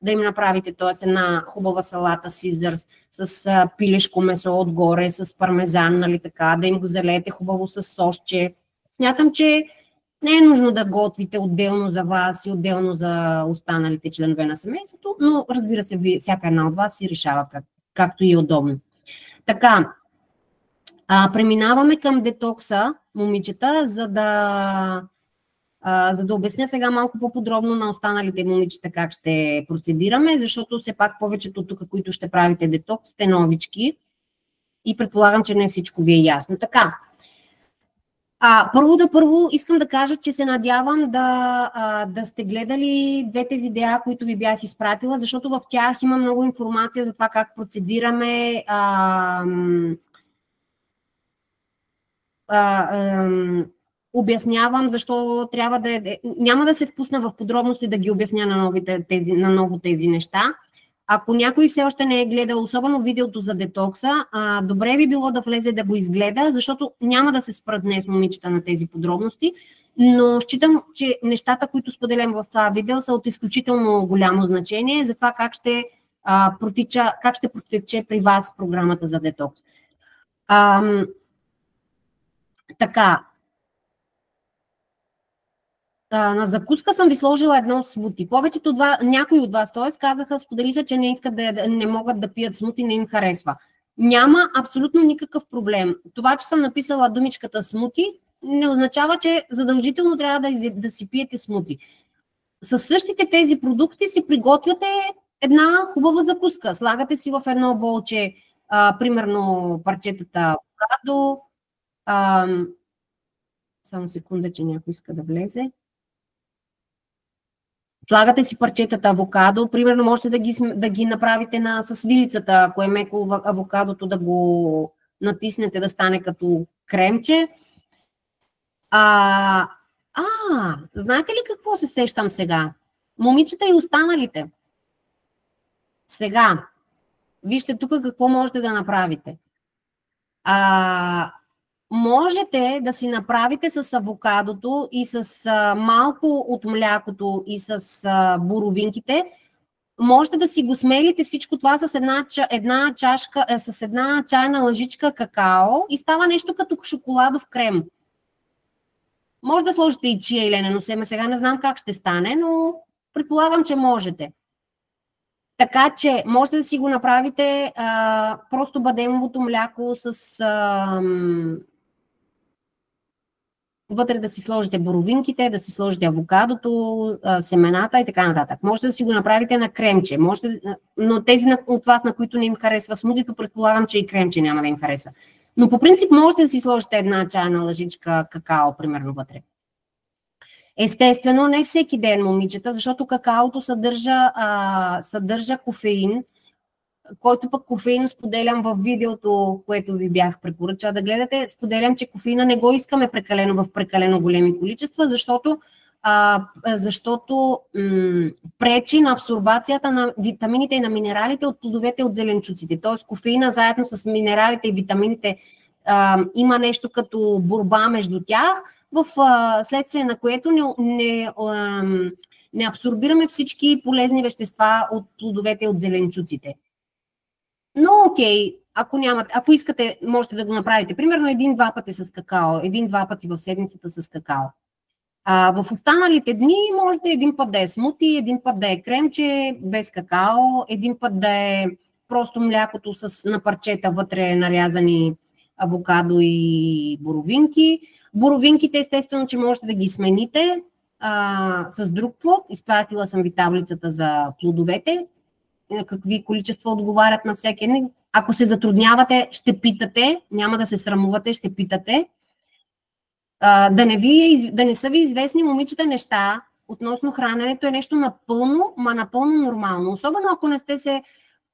да им направите, т.е. една хубава салата Сизър с пилешко месо отгоре, с пармезан, нали така, да им го залеете хубаво с сосче. Смятам, че не е нужно да готвите отделно за вас и отделно за останалите членове на семейството, но разбира се, всяка една от вас си решава както и е удобно. Така, преминаваме към детокса, момичета, за да обясня сега малко по-подробно на останалите момичета как ще процедираме, защото все пак повечето тук, които ще правите детокс, сте новички и предполагам, че не всичко ви е ясно. Така, първо искам да кажа, че се надявам да сте гледали двете видеа, които ви бях изпратила, защото в тях има много информация за това как процедираме. Обяснявам защо трябва няма да се впусна в подробности да ги обясня на ново тези неща. Ако някой все още не е гледал, особено видеото за детокса, добре би било да влезе да го изгледа, защото няма да се спра днес, момичета, на тези подробности, но считам, че нещата, които споделям в това видео, са от изключително голямо значение за това как ще как ще протече при вас програмата за детокс. Така. На закуска съм ви сложила едно смути. Повечето от вас, някои от вас, т.е. споделиха, че не искат не могат да пият смути, не им харесва. Няма абсолютно никакъв проблем. Това, че съм написала думичката смути, не означава, че задължително трябва да си пиете смути. Със същите тези продукти си приготвяте една хубава закуска. Слагате си в едно болче, примерно парчетата авокадо. Само секунда, че някой иска да влезе. Слагате си парчетата авокадо, примерно можете да ги направите с вилицата, ако е меко авокадото, да го натиснете да стане като кремче. Знаете ли какво се сещам сега? Момичета и останалите. Сега, вижте тук какво можете да направите. Можете да си направите с авокадото и с малко от млякото и с боровинките. Можете да си го смелите всичко това с една чашка, с една чайна лъжичка какао и става нещо като шоколадов крем. Може да сложите и чия и ленено семе. Сега не знам как ще стане, но предполагам, че можете. Така че можете да си го направите просто бадемовото мляко с вътре да си сложите боровинките, да си сложите авокадото, семената и така нататък. Можете да си го направите на кремче. Но тези от вас, на които не им харесва смудито, предполагам, че и кремче няма да им хареса. Но по принцип можете да си сложите една чайна лъжичка какао, примерно вътре. Естествено, не всеки ден, момичета, защото какаото съдържа кофеин, който пък кофеин споделям в видеото, което ви бях препоръчала да гледате. Споделям, че кофеина не го искаме в прекалено големи количества, защото пречи на абсорбацията на витамините и на минералите от плодовете от зеленчуците. Т.е. кофеина заедно с минералите и витамините има нещо като борба между тях, в следствие на което не абсорбираме всички полезни вещества от плодовете от зеленчуците. Но окей, ако искате, можете да го направите. Примерно 1-2 пъти с какао, 1-2 пъти в седмицата с какао. В останалите дни можете един път да е смути, един път да е кремче без какао, един път да е просто млякото на парчета вътре нарязани авокадо и боровинки. Боровинките, естествено, че можете да ги смените с друг плод. Изпратила съм ви таблицата за плодовете, какви количества отговарят на всеки един. Ако се затруднявате, ще питате, няма да се срамувате, ще питате. Да не са ви известни, момичета, неща относно храненето е нещо напълно нормално. Особено ако не сте се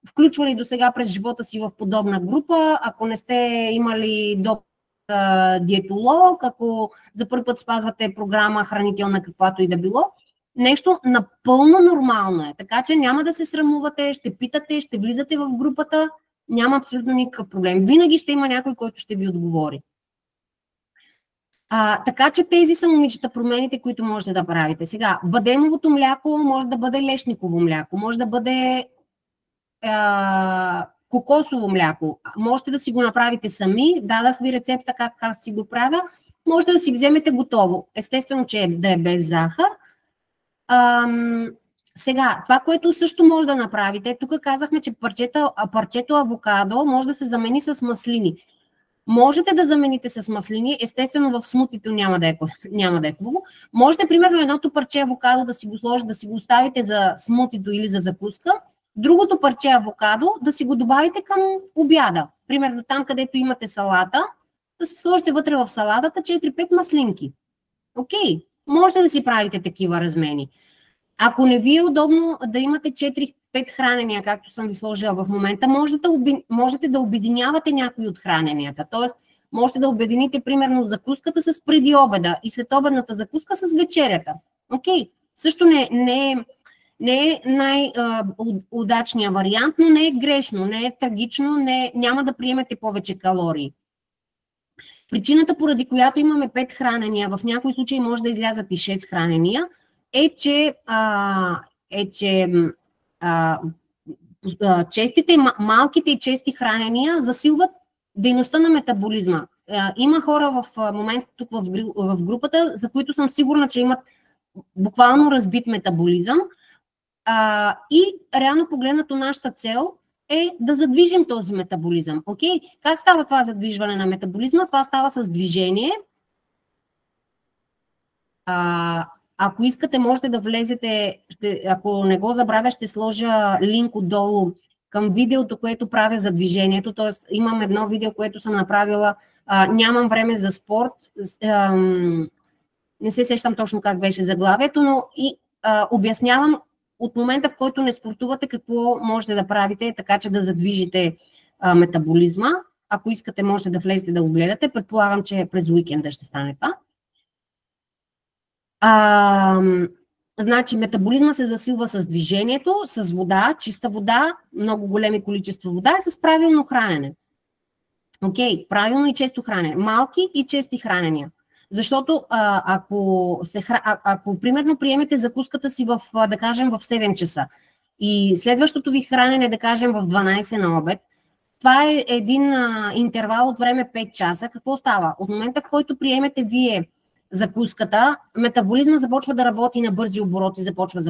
включвали до сега през живота си в подобна група, ако не сте имали диетолог, ако за първи път спазвате програма хранителна, каквато и да било, нещо напълно нормално е. Така че няма да се срамувате, ще питате, ще влизате в групата, няма абсолютно никакъв проблем. Винаги ще има някой, който ще ви отговори. Така че тези са, момичета, промените, които можете да правите. Сега, бадемовото мляко може да бъде лешниково мляко, може да бъде кокосово мляко. Можете да си го направите сами. Дадах ви рецепта как си го правя. Можете да си вземете готово. Естествено, че да е без захар. Сега, това, което също може да направите, тук казахме, че парчето авокадо може да се замени с маслини. Можете да замените с маслини, естествено в смутито няма да е хубаво. Можете, примерно, едното парче авокадо да си го сложите, да си го оставите за смутито или за закуска, другото парче авокадо да си го добавите към обяда. Примерно там, където имате салата, да си сложите вътре в салатата 4-5 маслинки. Окей, можете да си правите такива размени. Ако не ви е удобно да имате 4-5 хранения, както съм ви сложила в момента, можете да обединявате някои от храненията. Тоест, можете да обедините, примерно, закуската с преди обеда и след обедната закуска с вечерята. Окей, също не е най-удачният вариант, но не е грешно, не е трагично, няма да приемете повече калории. Причината, поради която имаме 5 хранения, в някои случаи може да излязат и 6 хранения, е, че честите, малките и чести хранения засилват дейността на метаболизма. Има хора в момента тук в групата, за които съм сигурна, че имат буквално разбит метаболизъм. И реално погледнато нашата цел е да задвижим този метаболизъм. Okay? Как става това задвижване на метаболизма? Това става с движение. Ако искате, можете да влезете, ако не го забравя, ще сложа линк отдолу към видеото, което правя за движението. Т.е. имам едно видео, което съм направила. Нямам време за спорт. Не се сещам точно как беше заглавието, но и обяснявам от момента, в който не спортувате, какво можете да правите, така че да задвижите метаболизма. Ако искате, можете да влезете да го гледате. Предполагам, че през уикенда ще стане това. Значи метаболизма се засилва с движението, с вода, чиста вода, много големи количества вода и с правилно хранене. Окей, правилно и често хранене. Малки и чести хранения. Защото ако примерно приемете закуската си да кажем в 7 часа и следващото ви хранене, да кажем в 12 на обед, това е един интервал от време 5 часа. Какво става? От момента, в който приемете вие закуската, метаболизма започва да работи на бързи обороти, започва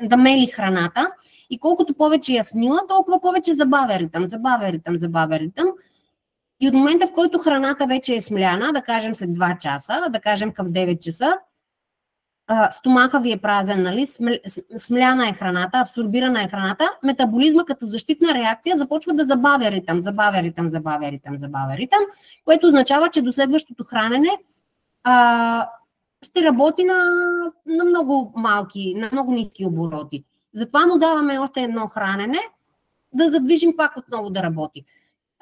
да мели храната и колкото повече я смила, толкова повече забавя ритъм. И от момента, в който храната вече е смляна, да кажем след 2 часа, да кажем към 9 часа, стомаха ви е празен, нали? Смляна е храната, абсорбирана е храната, метаболизма като защитна реакция започва да забавя ритъм, което означава, че до следващото хранене ще работи на много малки, на много ниски обороти. Затова му даваме още едно хранене, да задвижим пак отново да работи.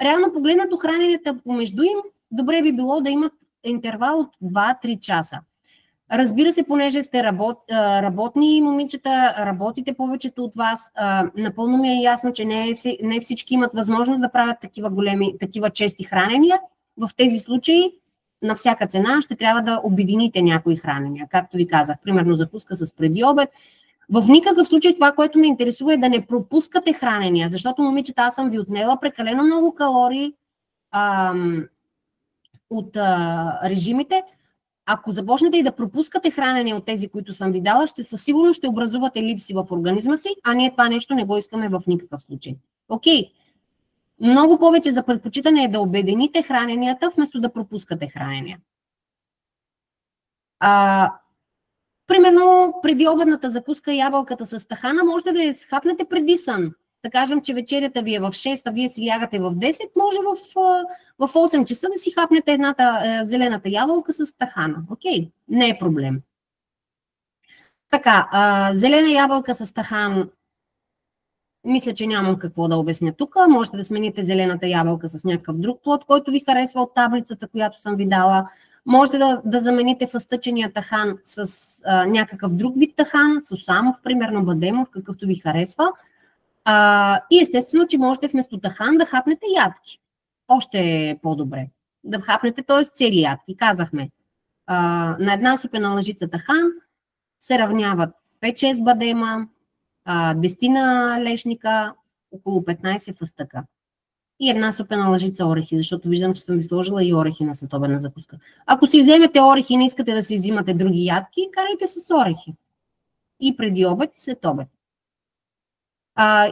Реално погледнато храненията помежду им, добре би било да имат интервал от 2-3 часа. Разбира се, понеже сте работни момичета, работите повечето от вас, напълно ми е ясно, че не всички имат възможност да правят такива чести хранения. В тези случаи на всяка цена ще трябва да обедините някои хранения. Както ви казах, примерно закуска с преди обед. В никакъв случай това, което ме интересува е да не пропускате хранения, защото, момичета, аз съм ви отнела прекалено много калории от режимите. Ако започнете и да пропускате хранения от тези, които съм ви дала, със сигурност ще образувате липси в организма си, а ние това нещо не го искаме в никакъв случай. Окей. Много повече за предпочитане е да обедините храненията, вместо да пропускате хранения. Примерно, преди обедната закуска ябълката с тахана, можете да я хапнете преди сън. Да кажем, че вечерята ви е в 6, а вие си лягате в 10, може в 8 часа да си хапнете едната зелената ябълка с тахана. Окей, не е проблем. Така, зелена ябълка с тахан, мисля, че нямам какво да обясня тук. Можете да смените зелената ябълка с някакъв друг плод, който ви харесва от таблицата, която съм ви дала. Можете да замените фъстъчения тахан с някакъв друг вид тахан, сусамов, примерно бадемов, какъвто ви харесва. И естествено, че можете вместо тахан да хапнете ядки. Още е по-добре. Да хапнете, т.е. цели ядки. Казахме, на една супена лъжица тахан се равняват 5-6 бадема, 10 лешника, около 15 фъстъка. И една супена лъжица орехи, защото виждам, че съм ви сложила и орехи на следобедна закуска. Ако си вземете орехи и не искате да си взимате други ядки, карайте с орехи. И преди обед, и след обед.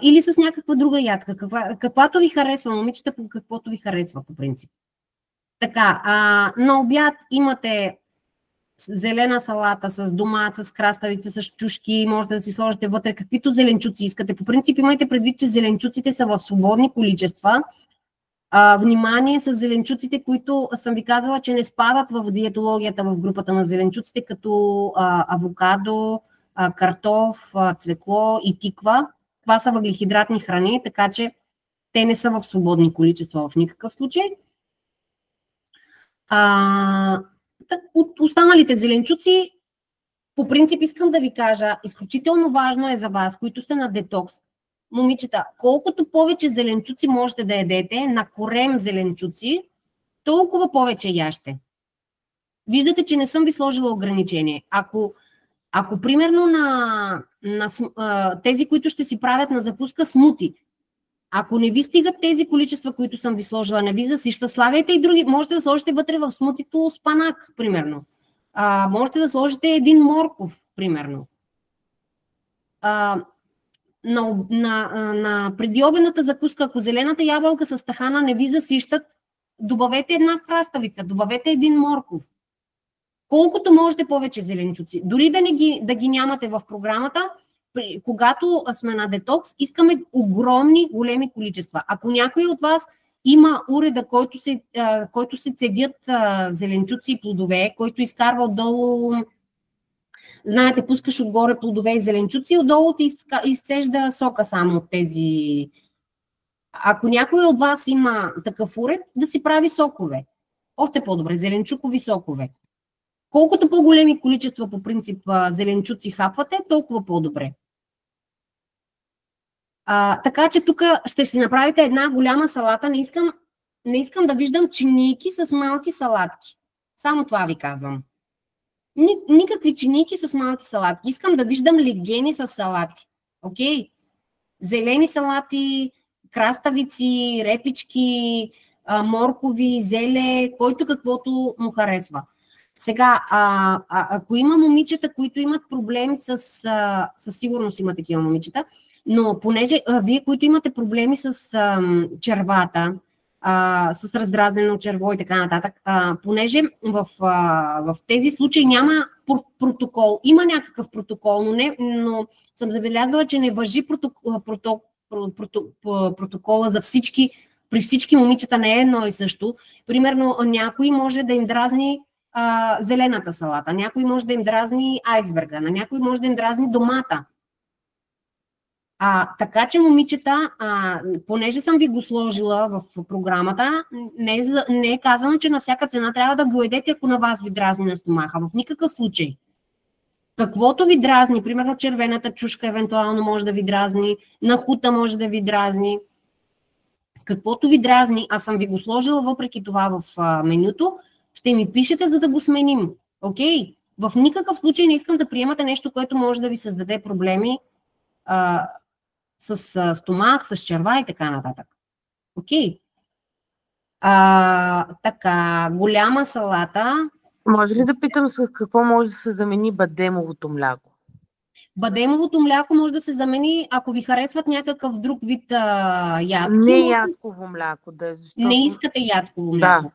Или с някаква друга ядка, каквато ви харесва, момичета, по каквото ви харесва по принцип. Така, на обяд имате зелена салата с домат, с краставица, с чушки, можете да си сложите вътре каквито зеленчуци искате. По принцип имайте предвид, че зеленчуците са в свободни количества. Внимание с зеленчуците, които съм ви казала, че не спадат в диетологията в групата на зеленчуците, като авокадо, картоф, цвекло и тиква. Това са въглехидратни храни, така че те не са в свободни количества в никакъв случай. От останалите зеленчуци, по принцип искам да ви кажа, изключително важно е за вас, които сте на детокс. Момичета, колкото повече зеленчуци можете да ядете, на корем зеленчуци, толкова повече яще. Виждате, че не съм ви сложила ограничение. Ако Ако примерно тези, които ще си правят на закуска смути, ако не ви стигат тези количества, които съм ви сложила, не ви засища, слагайте и други. Можете да сложите вътре в смутито спанак, примерно. Можете да сложите един морков, примерно. На предиобедната закуска, ако зелената ябълка с тахана не ви засищат, добавете една краставица, добавете един морков. Колкото можете повече зеленчуци. Дори да ги нямате в програмата, когато сме на детокс, искаме огромни, големи количества. Ако някой от вас има уреда, който се цедят зеленчуци и плодове, който изкарва отдолу, знаете, пускаш отгоре плодове и зеленчуци, отдолу ти изцежда сока само от тези. Ако някой от вас има такъв уред, да си прави сокове. Още по-добре, зеленчукови сокове. Колкото по-големи количества по принцип зеленчуци хапвате, толкова по-добре. Така че тук ще си направите една голяма салата. Не искам да виждам чинийки с малки салатки. Само това ви казвам. Никакви чинийки с малки салатки. Искам да виждам легени с салати. Окей? Зелени салати, краставици, репички, моркови, зеле, който каквото му харесва. Сега, ако има момичета, които имат проблеми със сигурност има такива момичета, но понеже вие, които имате проблеми с червата, с раздразнено черво и така нататък, понеже в тези случаи няма протокол, има някакъв протокол, но съм забелязала, че не важи протокола за всички, при всички момичета не е едно и също. Примерно, някой може да им дразни зелената салата, някой може да им дразни айсберга, на някой може да им дразни домата. Така че, момичета, понеже съм ви го сложила в програмата, не е казано, че на всяка цена трябва да го едете, ако на вас ви дразни на стомаха. В никакъв случай. Каквото ви дразни, примерно червената чушка евентуално може да ви дразни, нахута може да ви дразни, каквото ви дразни, аз съм ви го сложила въпреки това в менюто, ще ми пишете, за да го сменим. Окей? В никакъв случай не искам да приемате нещо, което може да ви създаде проблеми с стомах, с черва и така нататък. Окей? Така, голяма салата. Може ли да питам с какво може да се замени бадемовото мляко? Бадемовото мляко може да се замени, ако ви харесват някакъв друг вид ядко. Не ядково мляко, да е. Защото... Не искате ядково мляко. Да.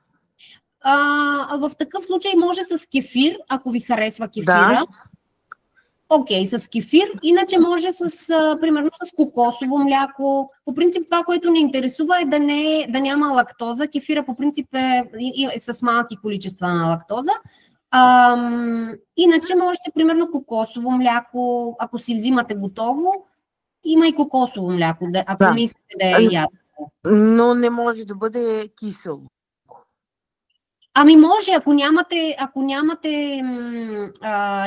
В такъв случай може с кефир, ако ви харесва кефира. Да. Окей, с кефир. Иначе може примерно с кокосово мляко. По принцип това, което ни интересува е да няма лактоза. Кефира по принцип е с малки количества на лактоза. Иначе можете примерно кокосово мляко, ако си взимате готово, има и кокосово мляко, ако не искате да е ядко. Но не може да бъде кисело. Може, ако нямате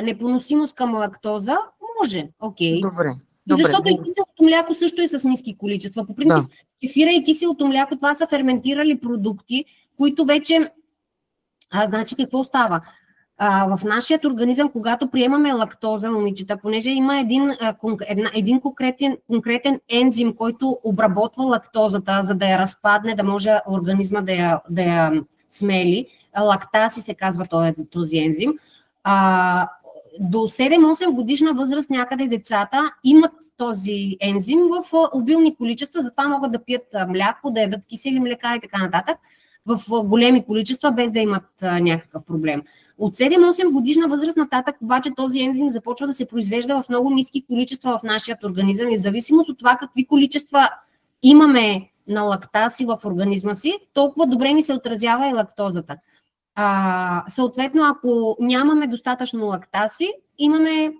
непоносимост към лактоза, може. Окей. Добре. Защото и киселото мляко също е с ниски количества. По принцип, кефира и киселото мляко, това са ферментирали продукти, които вече, значи какво става? В нашия организъм, когато приемаме лактоза, момичета, понеже има един конкретен ензим, който обработва лактозата, за да я разпадне, да може организма да я смели. Лактаси се казва този ензим. До 7-8 годишна възраст някъде децата имат този ензим в обилни количества, затова могат да пият мляко, да ядат кисели млека и така нататък в големи количества, без да имат някакъв проблем. От 7-8 годишна възраст нататък обаче този ензим започва да се произвежда в много ниски количества в нашия организъм и в зависимост от това какви количества имаме на лактаси в организма си, толкова добре ни се отразява и лактозата. Съответно, ако нямаме достатъчно лактаси, имаме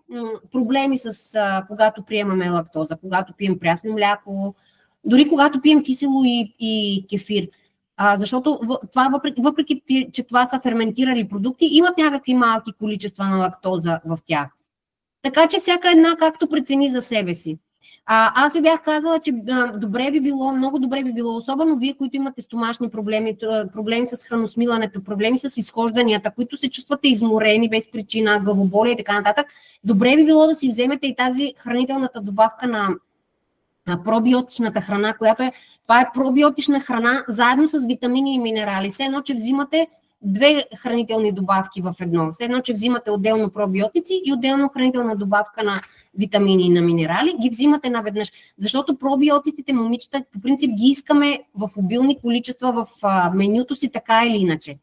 проблеми когато приемаме лактоза, когато пием прясно мляко, дори когато пием кисело и кефир. Защото това, въпреки че това са ферментирали продукти, имат някакви малки количества на лактоза в тях. Така че всяка една както прецени за себе си. Аз ви бях казала, че добре би било, много добре би било, особено вие, които имате стомашни проблеми, проблеми с храносмилането, проблеми с изхожданията, които се чувствате изморени без причина, главоболие и така нататък, добре би било да си вземете и тази хранителната добавка на пробиотичната храна, това е пробиотична храна заедно с витамини и минерали. Все едно, че взимате две хранителни добавки в едно. Все едно, че взимате отделно пробиотици и отделно хранителна добавка на витамини и на минерали, ги взимате наведнъж. Защото пробиотиците, момичета, по принцип ги искаме в обилни количества в менюто си, така или иначе.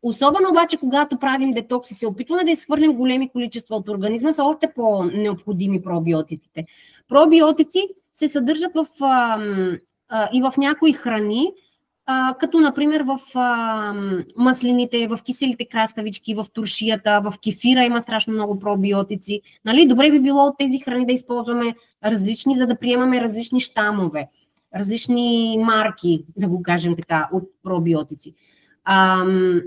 Особено обаче, когато правим детокс и се опитваме да изхвърлим големи количества от организма, са още по-необходими пробиотиците. Пробиотици се съдържат и в някои храни, като например в маслините, в киселите краставички, в туршията, в кефира има страшно много пробиотици. Нали? Добре би било от тези храни да използваме различни, за да приемаме различни щамове, различни марки, да го кажем така, от пробиотици.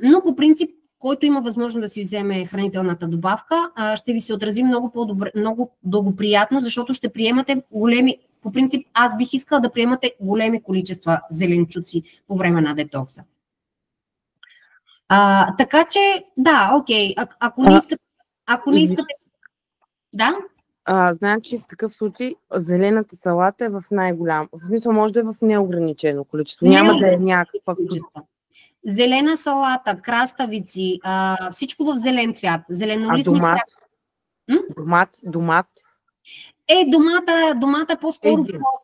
Но по принцип, който има възможност да си вземе хранителната добавка, ще ви се отрази много по-добре, много благоприятно, защото ще приемате големи. По принцип, аз бих искала да приемате големи количества зеленчуци по време на детокса. Така че, да, окей. Ако не искате... Да? Значи в такъв случай зелената салата е в най-голям. В смисъл, може да е в неограничено количество. Няма да е някаква количество. Зелена салата, краставици, всичко в зелен цвят. Зеленолистни домат? Домат? Домата е по-скоро плод.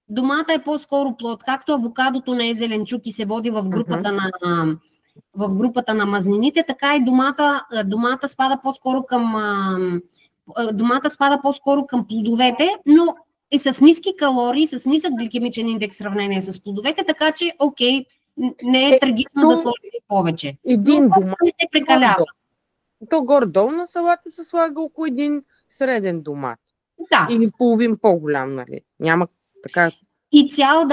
Домата е по-скоро плод. Както авокадото не е зеленчук и се води в групата на мазнините, така и домата спада по-скоро към плодовете, но е с ниски калории, с нисък гликемичен индекс в сравнение с плодовете, така че окей, не е трагично да сложите повече. Един домат. Не се прекалява. То горе-долу на салата се слага около един среден домат. Да. Или половин по-голям, нали? Няма така. И цял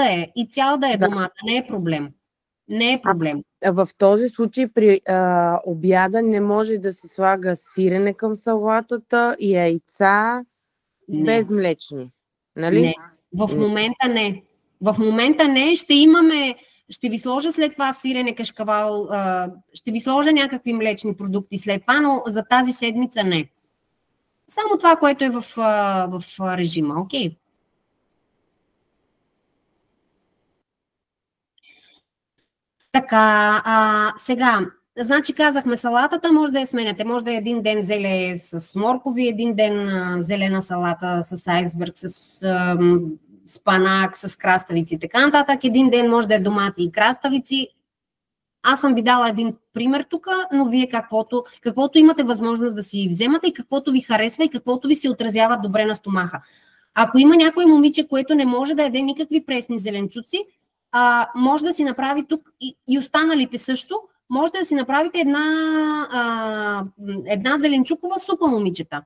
да е домата, не е проблем. Не е проблем. В този случай при обяда не може да се слага сирене към салатата и яйца безмлечни. Нали? Не. В момента не. Ще ви сложа след това сирене, кашкавал, ще ви сложа някакви млечни продукти след това, но за тази седмица не. Само това, което е в режима, окей? Така, сега, значи казахме салатата, може да я сменяте. Може да е един ден зеле с моркови, един ден зелена салата с айсберг, с спанак, с краставици и така нататък. Един ден може да е домати и краставици. Аз съм ви дала един пример тук, но вие каквото имате възможност да си вземате и каквото ви харесва и каквото ви се отразява добре на стомаха. Ако има някой момиче, което не може да яде никакви пресни зеленчуци, може да си направи тук и останалите също, може да си направите една зеленчукова супа, момичета.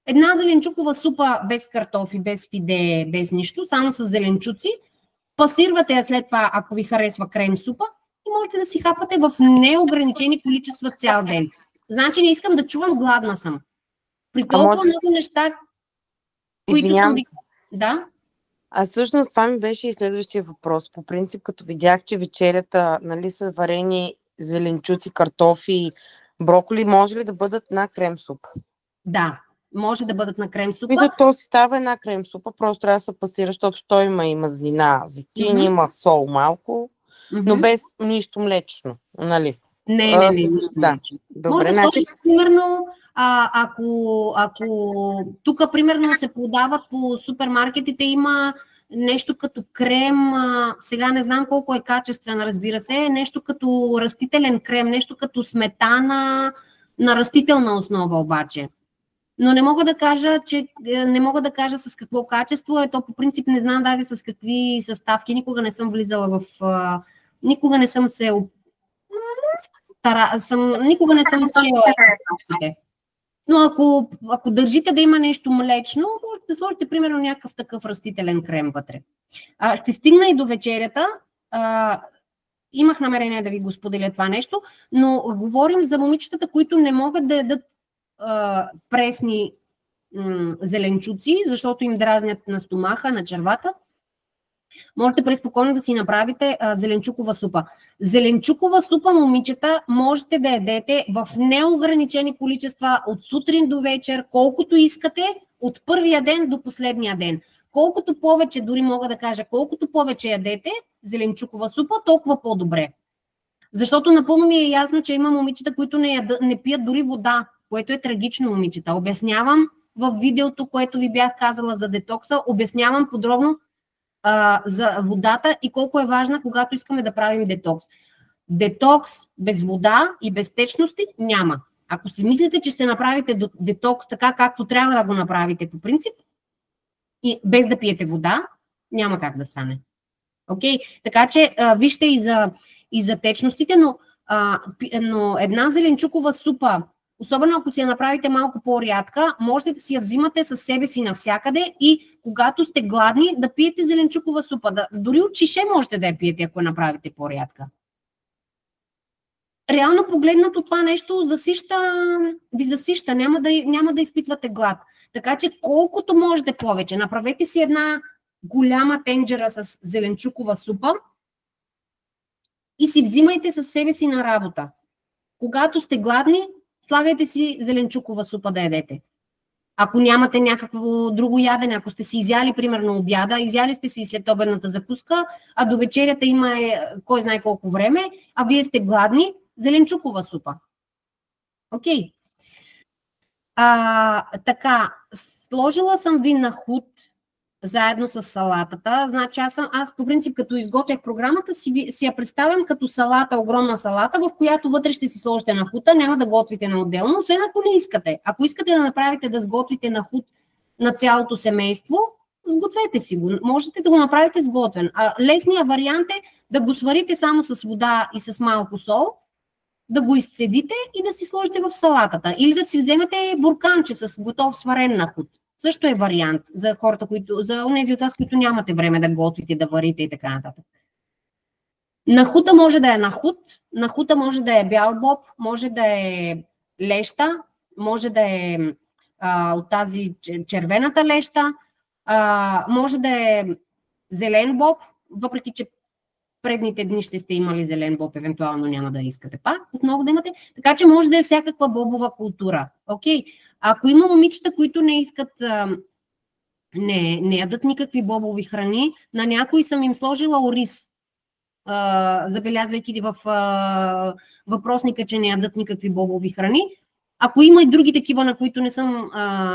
Една зеленчукова супа без картофи, без фиде, без нищо, само с зеленчуци. Пасирвате я след това, ако ви харесва крем супа, и можете да си хапате в неограничени количества цял ден. Значи не искам да чувам, гладна съм. При толкова много неща, които съм ви... Да? Всъщност това ми беше и следващия въпрос. По принцип, като видях, че вечерята, нали, са варени зеленчуци, картофи, броколи, може ли да бъдат на крем супа? Да, може да бъдат на крем супа. То си става една крем супа, просто трябва да се пасира, защото той има и мазнина, зехтин, има сол малко, но без нищо млечно, нали? Не. Да. Добре, може да примерно, ако тук примерно се продават по супермаркетите, има нещо като крем, сега не знам колко е качествен, разбира се, нещо като растителен крем, нещо като сметана на растителна основа обаче. Но не мога да кажа с какво качество е, то по принцип не знам даже с какви съставки, никога не съм влизала никога не съм чела съставките. Но ако държите да има нещо млечно, може да сложите примерно някакъв такъв растителен крем вътре. Ще стигна и до вечерята. Имах намерение да ви го споделя това нещо, но говорим за момичетата, които не могат да ядат пресни зеленчуци, защото им дразнят на стомаха, на червата, можете преспокойно да си направите зеленчукова супа. Зеленчукова супа, момичета, можете да ядете в неограничени количества от сутрин до вечер, колкото искате, от първия ден до последния ден. Колкото повече, дори мога да кажа, колкото повече ядете зеленчукова супа, толкова по-добре. Защото напълно ми е ясно, че има момичета, които не пият дори вода, което е трагично, момичета. Обяснявам в видеото, което ви бях казала за детокса, обяснявам подробно за водата и колко е важна, когато искаме да правим детокс. Детокс без вода и без течности няма. Ако си мислите, че ще направите детокс така, както трябва да го направите по принцип, и без да пиете вода, няма как да стане. Окей? Така че вижте и за течностите, но една зеленчукова супа, особено ако си я направите малко по-рядка, можете да си я взимате със себе си навсякъде и когато сте гладни, да пиете зеленчукова супа. Дори от шише можете да я пиете, ако я направите по-рядка. Реално погледнато това нещо ви засища, няма да изпитвате глад. Така че колкото можете повече, направете си една голяма тенджера с зеленчукова супа и си взимайте със себе си на работа. Когато сте гладни, слагайте си зеленчукова супа да ядете. Ако нямате някакво друго ядене, ако сте си изяли, примерно, обяда, изяли сте си след обедната закуска, а до вечерята има кой знае колко време, а вие сте гладни, зеленчукова супа. Окей. Така, сложила съм ви на худ заедно с салатата. Значи аз по принцип, като изготвях програмата, си я представям като салата, огромна салата, в която вътре ще си сложите на хута, няма да готвите наотделно, освен ако не искате. Ако искате да направите да сготвите на худ на цялото семейство, сгответе си го. Можете да го направите сготвен. Лесният вариант е да го сварите само с вода и с малко сол, да го изцедите и да си сложите в салатата. Или да си вземете бурканче с готов сварен на худ. Също е вариант за хората, за онези от вас, които нямате време да готвите, да варите и така нататък. Нахута може да е нахут, нахута може да е бял боб, може да е леща, може да е от тази червената леща, може да е зелен боб, въпреки че предните дни ще сте имали зелен боб, евентуално няма да искате пак, отново да имате. Така че може да е всякаква бобова култура. Окей? Ако има момичета, които не искат, не ядат никакви бобови храни, на някои съм им сложила ориз, забелязвайки в въпросника, че не ядат никакви бобови храни. Ако има и други такива, на които не съм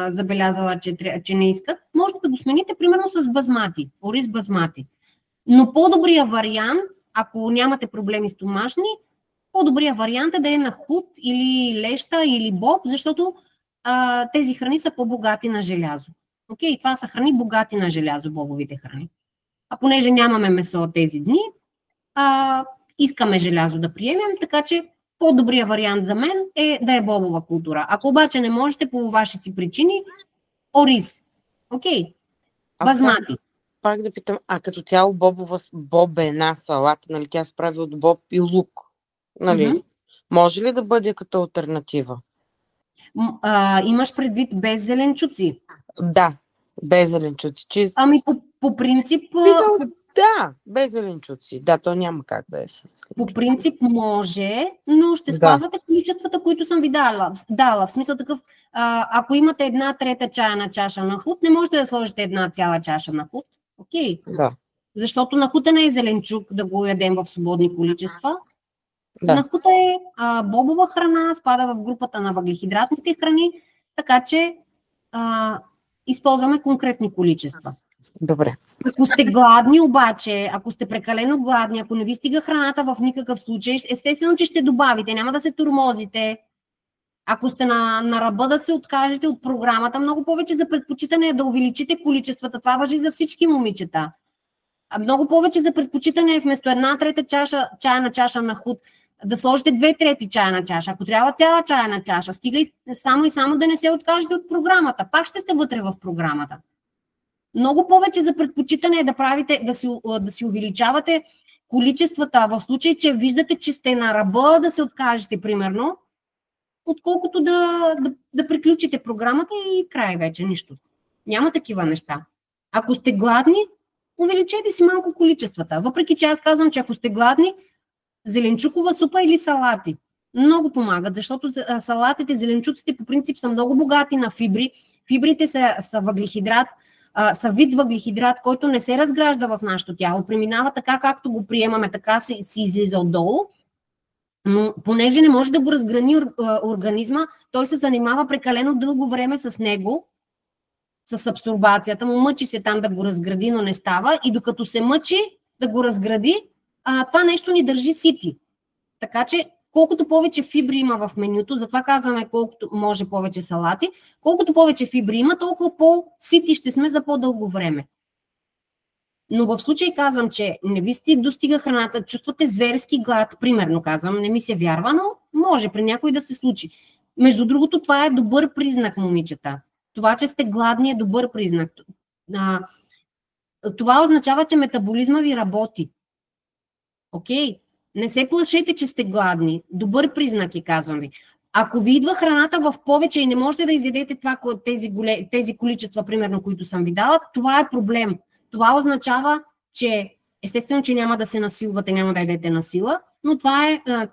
забелязала, че не искат, можете да го смените примерно с базмати, ориз базмати. Но по-добрия вариант, ако нямате проблеми с домашни, по-добрия вариант е да е на худ или леща или боб, защото тези храни са по-богати на желязо. Окей, това са храни богати на желязо, бобовите храни. А понеже нямаме месо тези дни, искаме желязо да приемем, така че по-добрия вариант за мен е да е бобова култура. Ако обаче не можете по ваши си причини, ориз. Окей, базмати. Пак да питам, като цяло бобена салата, нали, тя се прави от боб и лук, нали? Може ли да бъде като алтернатива? Имаш предвид без зеленчуци? Да, без зеленчуци. Ами по принцип... Да, без зеленчуци. Да, то няма как да е. По принцип може, но ще спазвате количествата, които съм ви дала. В смисъл такъв, ако имате 1/3 чайна чаша на худ, не можете да сложите 1 цяла чаша на худ. Окей. Да. Защото нахута не е зеленчук да го ядем в свободни количества. Да. Нахута е бобова храна, спада в групата на въглехидратните храни, така че използваме конкретни количества. Добре. Ако сте гладни обаче, ако сте прекалено гладни, ако не ви стига храната в никакъв случай, естествено, че ще добавите, няма да се тормозите. Ако сте на ръба да се откажете от програмата, много повече за предпочитане е да увеличите количествата. Това важи за всички момичета. Много повече за предпочитане е вместо 1/3 чайна чаша на худ, да сложите 2/3 чайна чаша. Ако трябва цяла чайна чаша, стига само да не се откажете от програмата. Пак ще сте вътре в програмата. Много повече за предпочитане е да правите, да си увеличавате количествата в случай, че виждате, че сте на ръба да се откажете, примерно. отколкото да приключите програмата и край вече, нищо. Няма такива неща. Ако сте гладни, увеличете си малко количествата. Въпреки че аз казвам, че ако сте гладни, зеленчукова супа или салати много помагат, защото салатите, зеленчуците по принцип са много богати на фибри. Фибрите са въглехидрат, са вид въглехидрат, който не се разгражда в нашето тяло. Преминава така, както го приемаме, така си излиза отдолу. Но понеже не може да го разграни организма, той се занимава прекалено дълго време с него, с абсорбацията му, мъчи се там да го разгради, но не става. И докато се мъчи да го разгради, това нещо ни държи сити. Така че колкото повече фибри има в менюто, затова казваме колкото може повече салати, колкото повече фибри има, толкова по-сити ще сме за по-дълго време. Но в случай казвам, че не ви достига храната, чувствате зверски глад, примерно казвам, не ми се вярва, но може при някой да се случи. Между другото, това е добър признак, момичета. Това, че сте гладни, е добър признак. Това означава, че метаболизма ви работи. Окей? Не се плашете, че сте гладни. Добър признак е, казвам ви. Ако ви идва храната в повече и не можете да изядете тези количества, примерно, които съм ви дала, това е проблем. Това означава, че естествено, че няма да се насилвате, няма да ядете на сила, но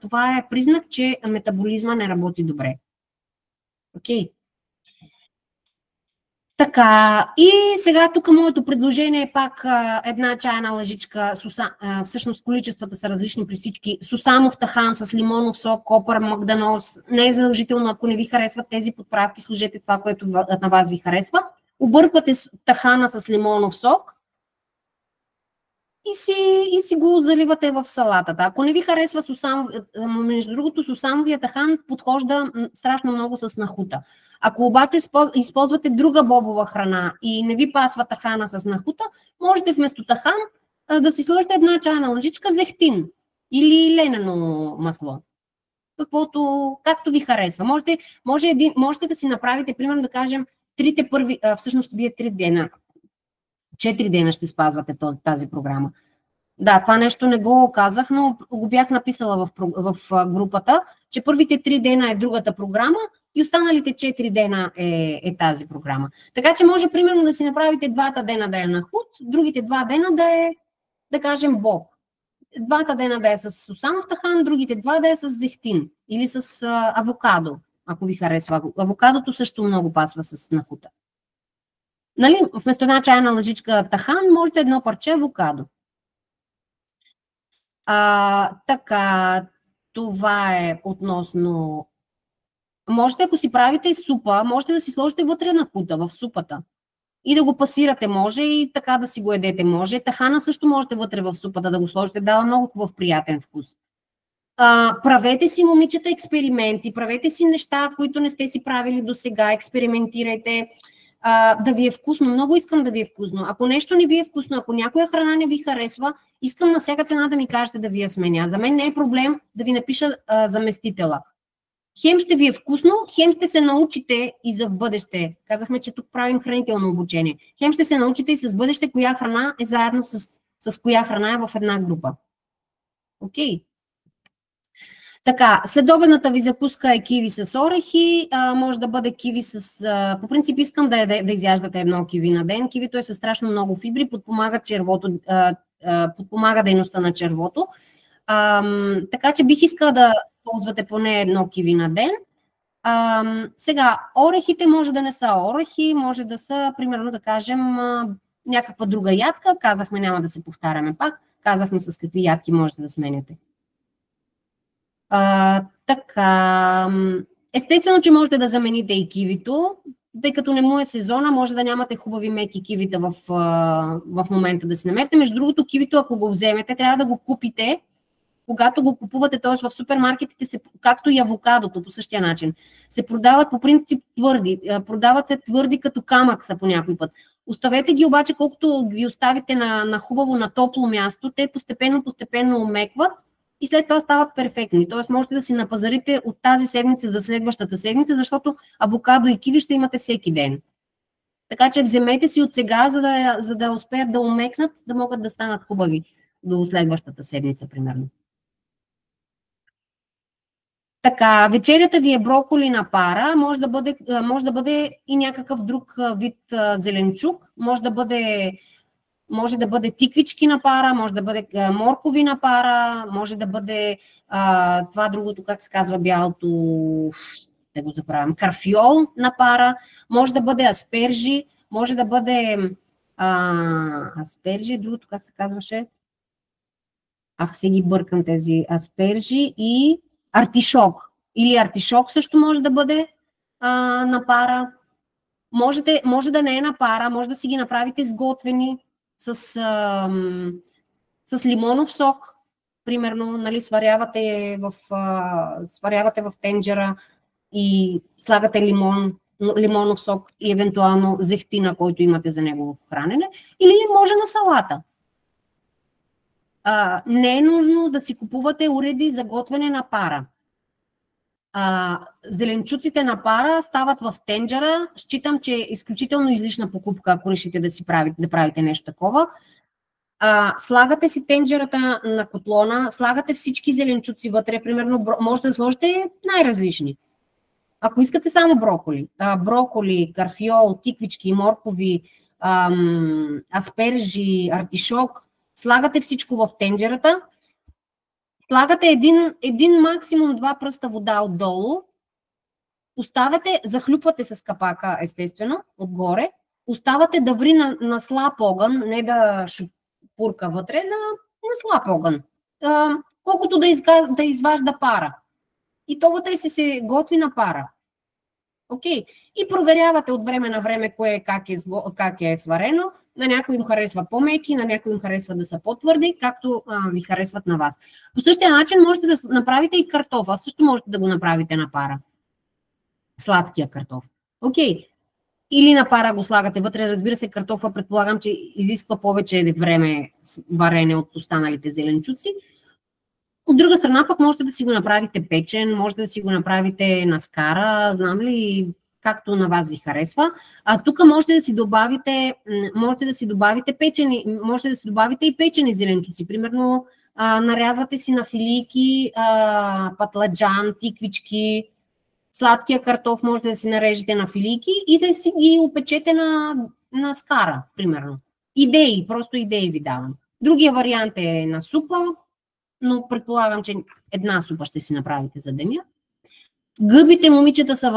това е признак, че метаболизма не работи добре. Окей. Така, и сега тук моето предложение е пак една чайна лъжичка, всъщност количествата са различни при всички. Сусамов тахан с лимонов сок, копър, магданоз. Не е задължително, ако не ви харесват тези подправки, сложете това, което на вас ви харесва. Обърквате тахана с лимонов сок и си го заливате в салатата. Ако не ви харесва между другото, сусамовия тахан подхожда страшно много с нахута. Ако обаче използвате друга бобова храна и не ви пасва тахана с нахута, можете вместо тахан да си сложите една чайна лъжичка зехтин или ленено масло. Както ви харесва. Можете да си направите, примерно да кажем, всъщност вие 3 дена, 4 дена ще спазвате тази програма. Да, това нещо не го казах, но го бях написала в групата, че първите 3 дена е другата програма и останалите 4 дена е тази програма. Така че може примерно да си направите 2 дена да е на худ, другите 2 дена да е, да кажем, боб. 2 дена да е с сусамов тахан, другите 2 да е с зехтин или с авокадо, ако ви харесва. Авокадото също много пасва с нахута. Нали? Вместо една чайна лъжичка тахан, можете едно парче авокадо. Така, това е относно... Можете, ако си правите супа, можете да си сложите вътре нахута в супата и да го пасирате, може и така да си го едете, може. Тахана също можете вътре в супата да го сложите, дава много хубав приятен вкус. Правете си, момичета, експерименти, правете си неща, които не сте си правили до сега, експериментирайте, да ви е вкусно. Много искам да ви е вкусно. Ако нещо не ви е вкусно, ако някоя храна не ви харесва, искам на всяка цена да ми кажете да ви я сменя. За мен не е проблем да ви напиша заместителя. Хем ще ви е вкусно, хем ще се научите и за в бъдеще. Казахме, че тук правим хранително обучение. Хем ще се научите и с бъдеще коя храна е заедно с коя храна е в една група. Окей. Така, следобедната ви закуска е киви с орехи, може да бъде киви с... По принцип искам да изяждате едно киви на ден. Кивито е със страшно много фибри, подпомага червото, подпомага дейността на червото. Така че бих искала да ползвате поне едно киви на ден. Сега, орехите може да не са орехи, може да са, примерно да кажем, някаква друга ядка. Казахме, няма да се повтаряме пак. Казахме с какви ядки можете да сменяте. Така, естествено, че можете да замените и кивито, тъй като не му е сезона, може да нямате хубави меки кивита в момента да си намерите. Между другото, кивито, ако го вземете, трябва да го купите, когато го купувате, т.е. в супермаркетите, както и авокадото по същия начин, се продават по принцип твърди, продават се твърди като камък са по някой път. Оставете ги обаче, колкото ги оставите на хубаво, на топло място, те постепенно омекват и след това стават перфектни. Т.е. можете да си напазарите от тази седмица за следващата седмица, защото авокадо и киви ще имате всеки ден. Така че вземете си от сега, за да успеят да омекнат, да могат да станат хубави до следващата седмица, примерно. Така, вечерята ви е броколи на пара, може да бъде и някакъв друг вид зеленчук, може да бъде тиквички на пара, може да бъде моркови на пара, може да бъде това другото, как се казва бялото, да го забравям, карфиол на пара, може да бъде аспержи, може да бъде аспержи, другото как се казваше? Се ги бъркам тези аспержи и артишок. Или артишок също може да бъде на пара. Може да не е на пара, може да си ги направите сготвени с лимонов сок. Примерно, нали, сварявате в тенджера и слагате лимонов сок и евентуално зехтина, който имате за негово хранене. Или може на салата. Не е нужно да си купувате уреди за готвене на пара. Зеленчуците на пара стават в тенджера. Считам, че е изключително излишна покупка, ако решите да правите нещо такова. Слагате си тенджерата на котлона, слагате всички зеленчуци вътре, примерно може да сложите най-различни. Ако искате само броколи, карфиол, тиквички, моркови, аспержи, артишок, слагате всичко в тенджерата, слагате един максимум 2 пръста вода отдолу, оставяте, захлюпвате с капака, естествено, отгоре, оставате да ври на слаб огън, не да шупурка вътре, на слаб огън, колкото да изважда пара. И то вътре се готви на пара. Окей. И проверявате от време на време как е сварено. На някои им харесва по-меки, на някои им харесва да са по-твърди, както ви харесват на вас. По същия начин можете да направите и картофа. Също можете да го направите на пара. Сладкия картоф. Окей. Или на пара го слагате вътре. Разбира се, картофа предполагам, че изисква повече време варене от останалите зеленчуци. От друга страна пък можете да си го направите печен, можете да си го направите на скара, знам ли, както на вас ви харесва. Тук можете да си добавите и печени зеленчуци. Примерно нарязвате си на филийки патладжан, тиквички, сладкия картоф можете да си нарежете на филийки и да си ги опечете на скара, примерно. Просто идеи ви давам. Другия вариант е на супа, но предполагам, че една супа ще си направите за деня. Гъбите, момичета, са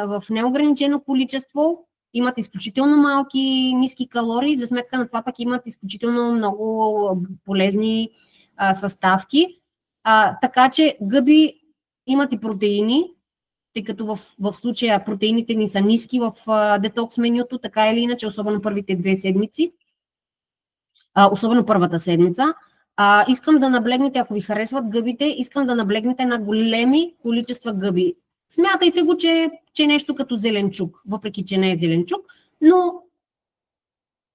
в неограничено количество, имат изключително малки, ниски калории, за сметка на това пък имат изключително много полезни съставки. Така че гъби имат и протеини, тъй като в случая протеините ни са ниски в детокс менюто, така или иначе, особено първите 2 седмици, особено първата седмица. Искам да наблегнете, ако ви харесват гъбите, искам да наблегнете на големи количества гъби. Смятайте го, че е нещо като зеленчук, въпреки че не е зеленчук, но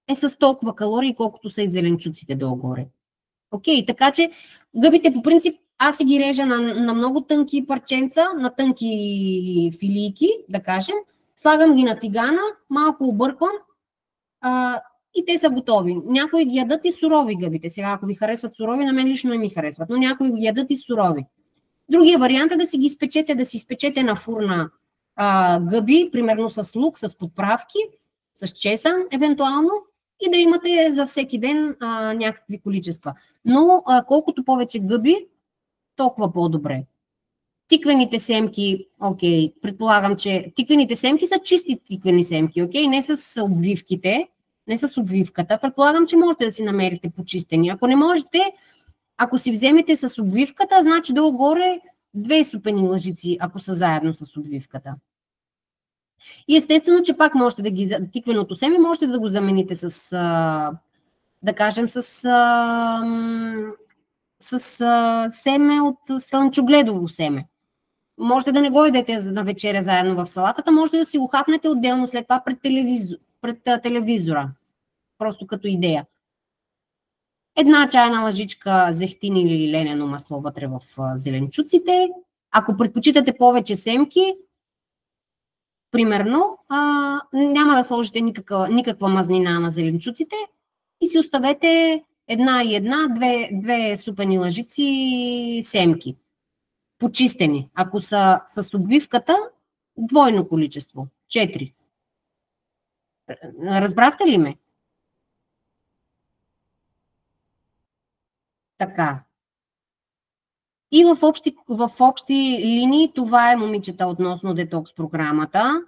е с толкова калории, колкото са и зеленчуците долу-горе. Окей, така че гъбите по принцип аз си ги режа на много тънки парченца, на тънки филийки, да кажем. Слагам ги на тигана, малко обърквам и те са готови. Някои ги ядат и сурови гъбите. Сега, ако ви харесват сурови, на мен лично не ми харесват, но някои ги ядат и сурови. Другия вариант е да си изпечете на фурна гъби, примерно с лук, с подправки, с чесън, евентуално, и да имате за всеки ден някакви количества. Но колкото повече гъби, толкова по-добре. Тиквените семки, окей, предполагам, че тиквените семки са чисти тиквени семки, окей, не с обвивките, не с обвивката. Предполагам, че можете да си намерите почистени. Ако не можете, ако си вземете с обвивката, значи долу-горе 2 супени лъжици, ако са заедно с обвивката. И естествено, че пак можете да ги, тиквеното семе, можете да го замените с, да кажем, с семе от слънчогледово семе. Можете да не го ядете на вечеря заедно в салатата, можете да си го хапнете отделно след това пред телевизора. Просто като идея. 1 чайна лъжичка зехтин или ленено масло вътре в зеленчуците. Ако предпочитате повече семки, примерно, няма да сложите никаква мазнина на зеленчуците и си оставете 1 и 1, 2 супени лъжици семки. почистени. Ако са с обвивката, двойно количество. 4. Разбрахте ли ме? Така. И в общи линии това е, момичета, относно детокс програмата.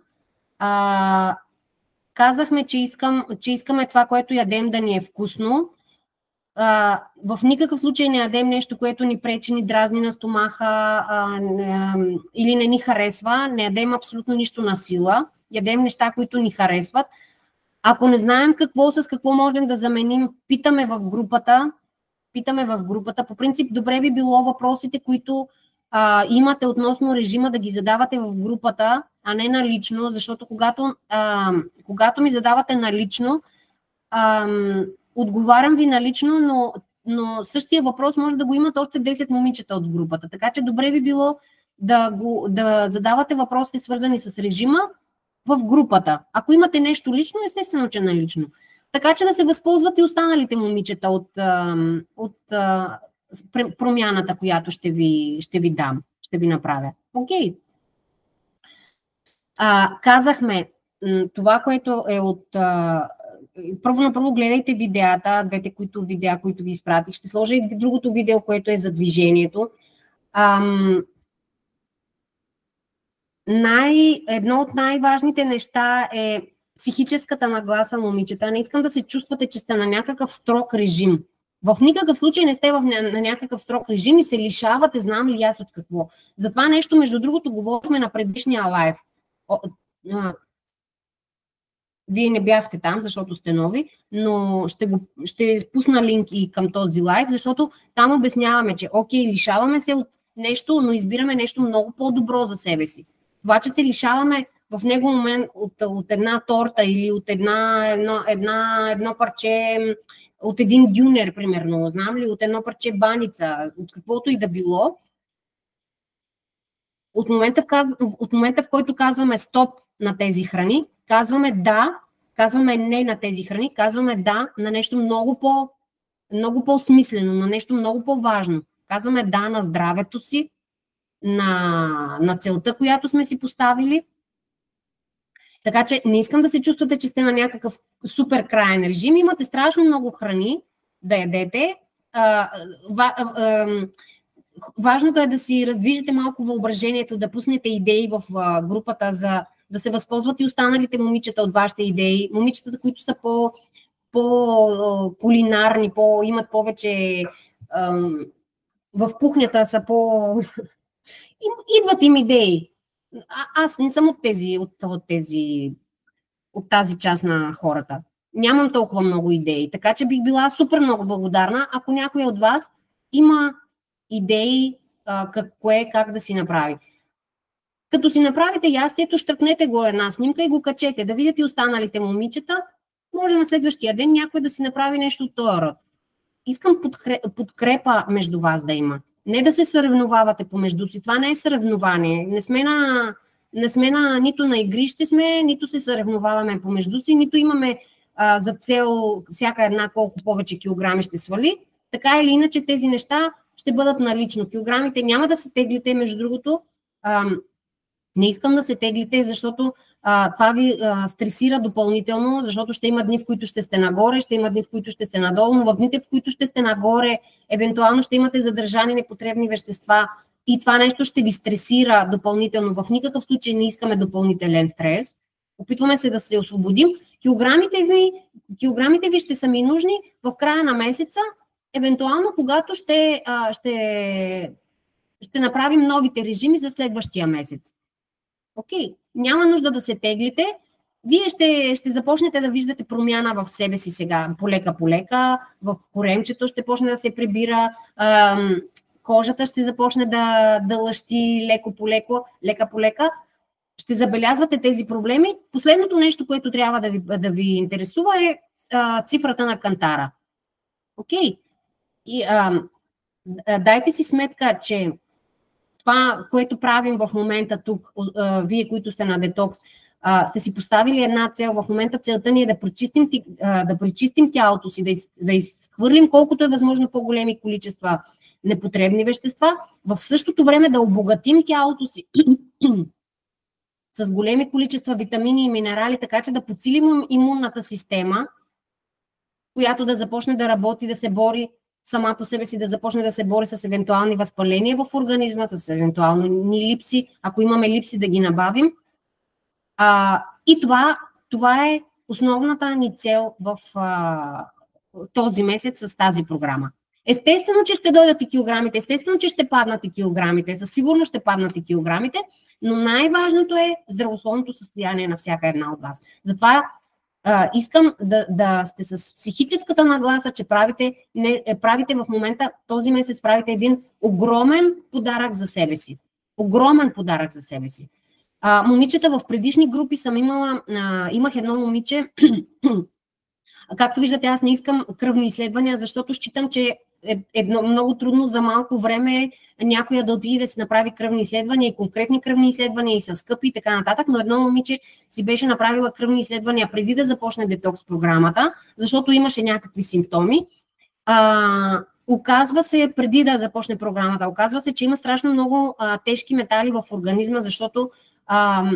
Казахме, че искаме това, което ядем, да ни е вкусно. В никакъв случай не ядем нещо, което ни пречи, ни дразни на стомаха или не ни харесва. Не ядем абсолютно нищо на сила. Ядем неща, които ни харесват. Ако не знаем с какво можем да заменим, питаме в групата. По принцип, добре би било въпросите, които имате относно режима, да ги задавате в групата, а не налично, защото когато ми задавате налично, отговарям ви налично, но същия въпрос може да го имат още 10 момичета от групата. Така че добре би било да задавате въпросите, свързани с режима, в групата. Ако имате нещо лично, естествено, че налично. Така че да се възползват и останалите момичета от промяната, която ще ви дам, ще ви направя. Окей. Казахме, това, което е от... Първо гледайте видеята, двете видеа, които ви изпратих. Ще сложа и другото видео, което е за движението. Едно от най-важните неща е психическата нагласа, момичета. Не искам да се чувствате, че сте на някакъв строг режим. В никакъв случай не сте на някакъв строг режим и се лишавате, знам ли аз от какво. За това нещо, между другото, говорихме на предишния лайв. Вие не бяхте там, защото сте нови, но ще пусна линк и към този лайв, защото там обясняваме, че окей, лишаваме се от нещо, но избираме нещо много по-добро за себе си. Това, че се лишаваме в него момент от една торта или от едно парче, от един дюнер, примерно, знам ли, от едно парче баница, от каквото и да било, от момента, в който казваме стоп на тези храни, казваме не на тези храни, казваме да на нещо много по-смислено, на нещо много по-важно. Казваме да на здравето си, на целта, която сме си поставили. Така че не искам да се чувствате, че сте на някакъв супер краен режим. Имате страшно много храни да ядете. Важното е да си раздвижите малко въображението, да пуснете идеи в групата, за да се възползват и останалите момичета от вашите идеи. Момичетата, които са по-кулинарни, имат повече в кухнята, са идват им идеи. Аз не съм от тази част на хората. Нямам толкова много идеи, така че бих била супер много благодарна, ако някой от вас има идеи как да си направи. Като си направите ястието, щръкнете го една снимка и го качете, да видите останалите момичета. Може на следващия ден някой да си направи нещо от този род. Искам подкрепа между вас да има. Не да се съревновавате помежду си. Това не е съревнование. Не сме нито на игрище сме, нито се съревноваваме помежду си, нито имаме за цел всяка една колко повече килограми ще свали. Така или иначе тези неща ще бъдат налично. Килограмите няма да се теглите, между другото. Не искам да се теглите, защото това ви стресира допълнително, защото ще има дни, в които ще сте нагоре, ще има дни, в които ще сте надолу, но в дните, в които ще сте нагоре, евентуално ще имате задържани непотребни вещества и това нещо ще ви стресира допълнително. В никакъв случай не искаме допълнителен стрес. Опитваме се да се освободим. Килограмите ви ще са ми нужни в края на месеца, евентуално когато ще направим новите режими за следващия месец. Окей, няма нужда да се теглите. Вие ще започнете да виждате промяна в себе си сега, полека, в коремчето ще почне да се прибира, кожата ще започне да лъщи лека по лека. Ще забелязвате тези проблеми. Последното нещо, което трябва да ви интересува е цифрата на кантара. Окей. И дайте си сметка, че това, което правим в момента тук, вие, които сте на детокс, сте си поставили една цел. В момента целта ни е да пречистим тялото си, да изхвърлим колкото е възможно по-големи количества непотребни вещества, в същото време да обогатим тялото си с големи количества витамини и минерали, така че да подсилим имунната система, която да започне да работи, да се бори сама по себе си, да започне да се бори с евентуални възпаления в организма, с евентуални липси, ако имаме липси да ги набавим. И това е основната ни цел в този месец с тази програма. Естествено, че ще дойдат и килограмите, естествено, че ще паднат и килограмите, със сигурност ще паднат и килограмите, но най-важното е здравословното състояние на всяка една от вас. Затова искам да сте с психическата нагласа, че правите в момента, този месец правите един огромен подарък за себе си. Огромен подарък за себе си. Момичета в предишни групи имах едно момиче, както виждате, аз не искам кръвни изследвания, защото считам, че е много трудно за малко време някоя да отиде да си направи кръвни изследвания и конкретни кръвни изследвания и са скъпи и така нататък, но едно момиче си беше направила кръвни изследвания преди да започне детокс програмата, защото имаше някакви симптоми. Оказва се, преди да започне програмата, оказва се, че има страшно много тежки метали в организма, защото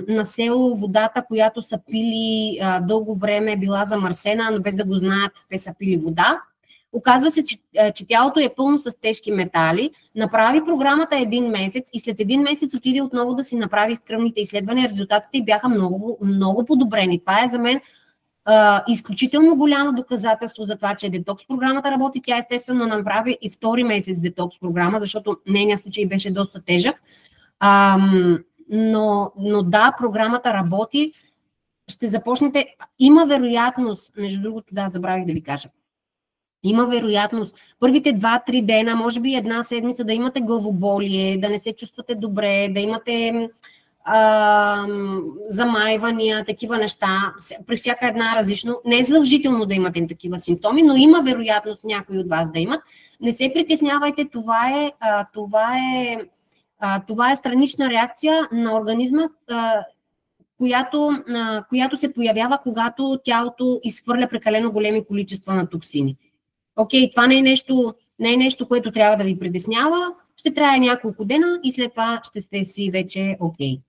на село водата, която са пили дълго време, била замърсена, но без да го знаят, те са пили вода. Оказва се, че тялото е пълно с тежки метали. Направи програмата един месец и след един месец отиде отново да си направи кръвните изследвания. Резултатите бяха много, много подобрени. Това е за мен изключително голямо доказателство за това, че детокс програмата работи. Тя естествено направи и втори месец детокс програма, защото нейният случай беше доста тежък. Но да, програмата работи. Ще започнете. Има вероятност, между другото, да, забравих да ви кажа. Има вероятност първите 2-3 дена, може би една седмица да имате главоболие, да не се чувствате добре, да имате замайвания, такива неща, при всяка една различно. Не е задължително да имате такива симптоми, но има вероятност някои от вас да имат. Не се притеснявайте, това е странична реакция на организма, която се появява, когато тялото изхвърля прекалено големи количества на токсини. Окей, това не е нещо, което трябва да ви притеснява. Ще трябва няколко дена и след това ще сте си вече окей.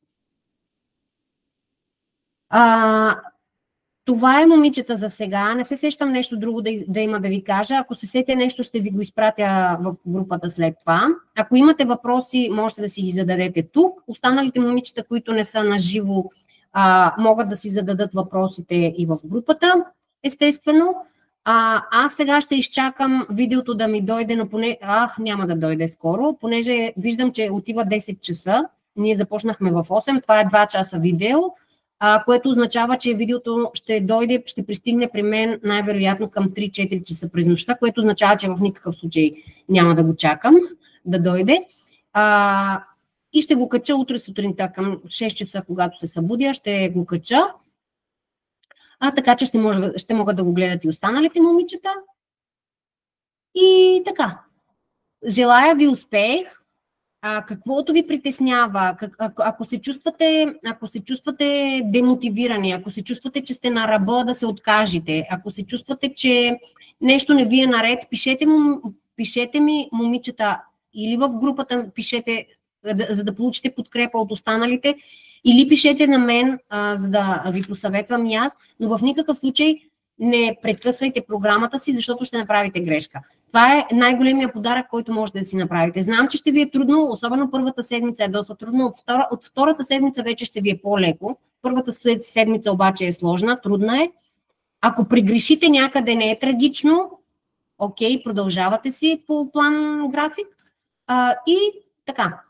Това е, момичета, за сега. Не се сещам нещо друго да има да ви кажа. Ако се сете нещо, ще ви го изпратя в групата след това. Ако имате въпроси, можете да си ги зададете тук. Останалите момичета, които не са на живо, могат да си зададат въпросите и в групата, естествено. Аз сега ще изчакам видеото да ми дойде, но няма да дойде скоро, понеже виждам, че отива 10 часа. Ние започнахме в 8, това е 2 часа видео, което означава, че видеото ще дойде, ще пристигне при мен най-вероятно към 3-4 часа през нощта, което означава, че в никакъв случай няма да го чакам да дойде. И ще го кача утре сутринта към 6 часа, когато се събудя, ще го кача. Така че ще могат да го гледат и останалите момичета. И така. Желая ви успех. Каквото ви притеснява, ако се чувствате демотивирани, ако се чувствате, че сте на ръба да се откажете, ако се чувствате, че нещо не ви е наред, пишете ми, момичета, или в групата пишете, за да получите подкрепа от останалите, или пишете на мен, за да ви посъветвам и аз, но в никакъв случай не прекъсвайте програмата си, защото ще направите грешка. Това е най-големия подарък, който можете да си направите. Знам, че ще ви е трудно, особено първата седмица е доста трудно, от втората седмица вече ще ви е по-леко. Първата седмица обаче е сложна, трудна е. Ако прегрешите някъде, не е трагично, окей, продължавате си по план график. И така.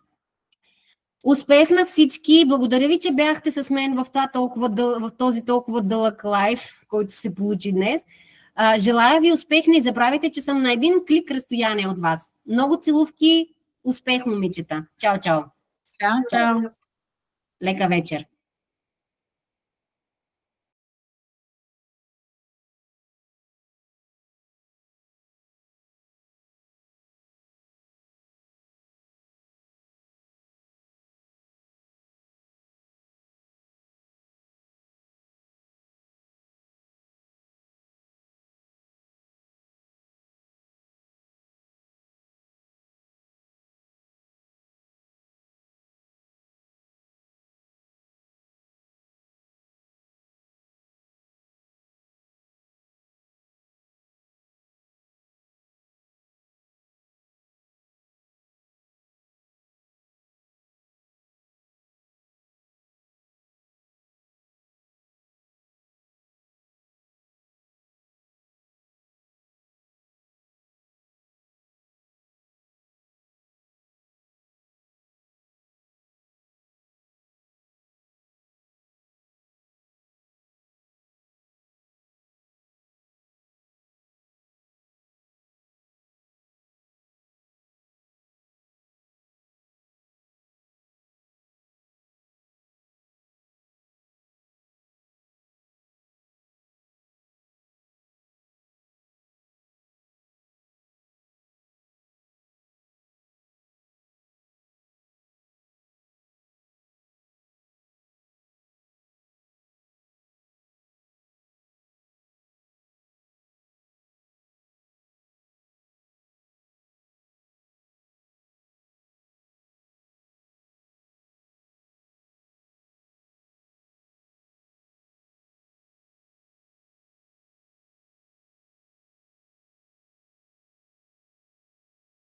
Успех на всички! Благодаря ви, че бяхте с мен в този толкова дълъг лайв, който се получи днес. Желая ви успех, не забравяйте, че съм на един клик разстояние от вас. Много целувки, успех, момичета! Чао, чао! Чао, чао! Лека вечер!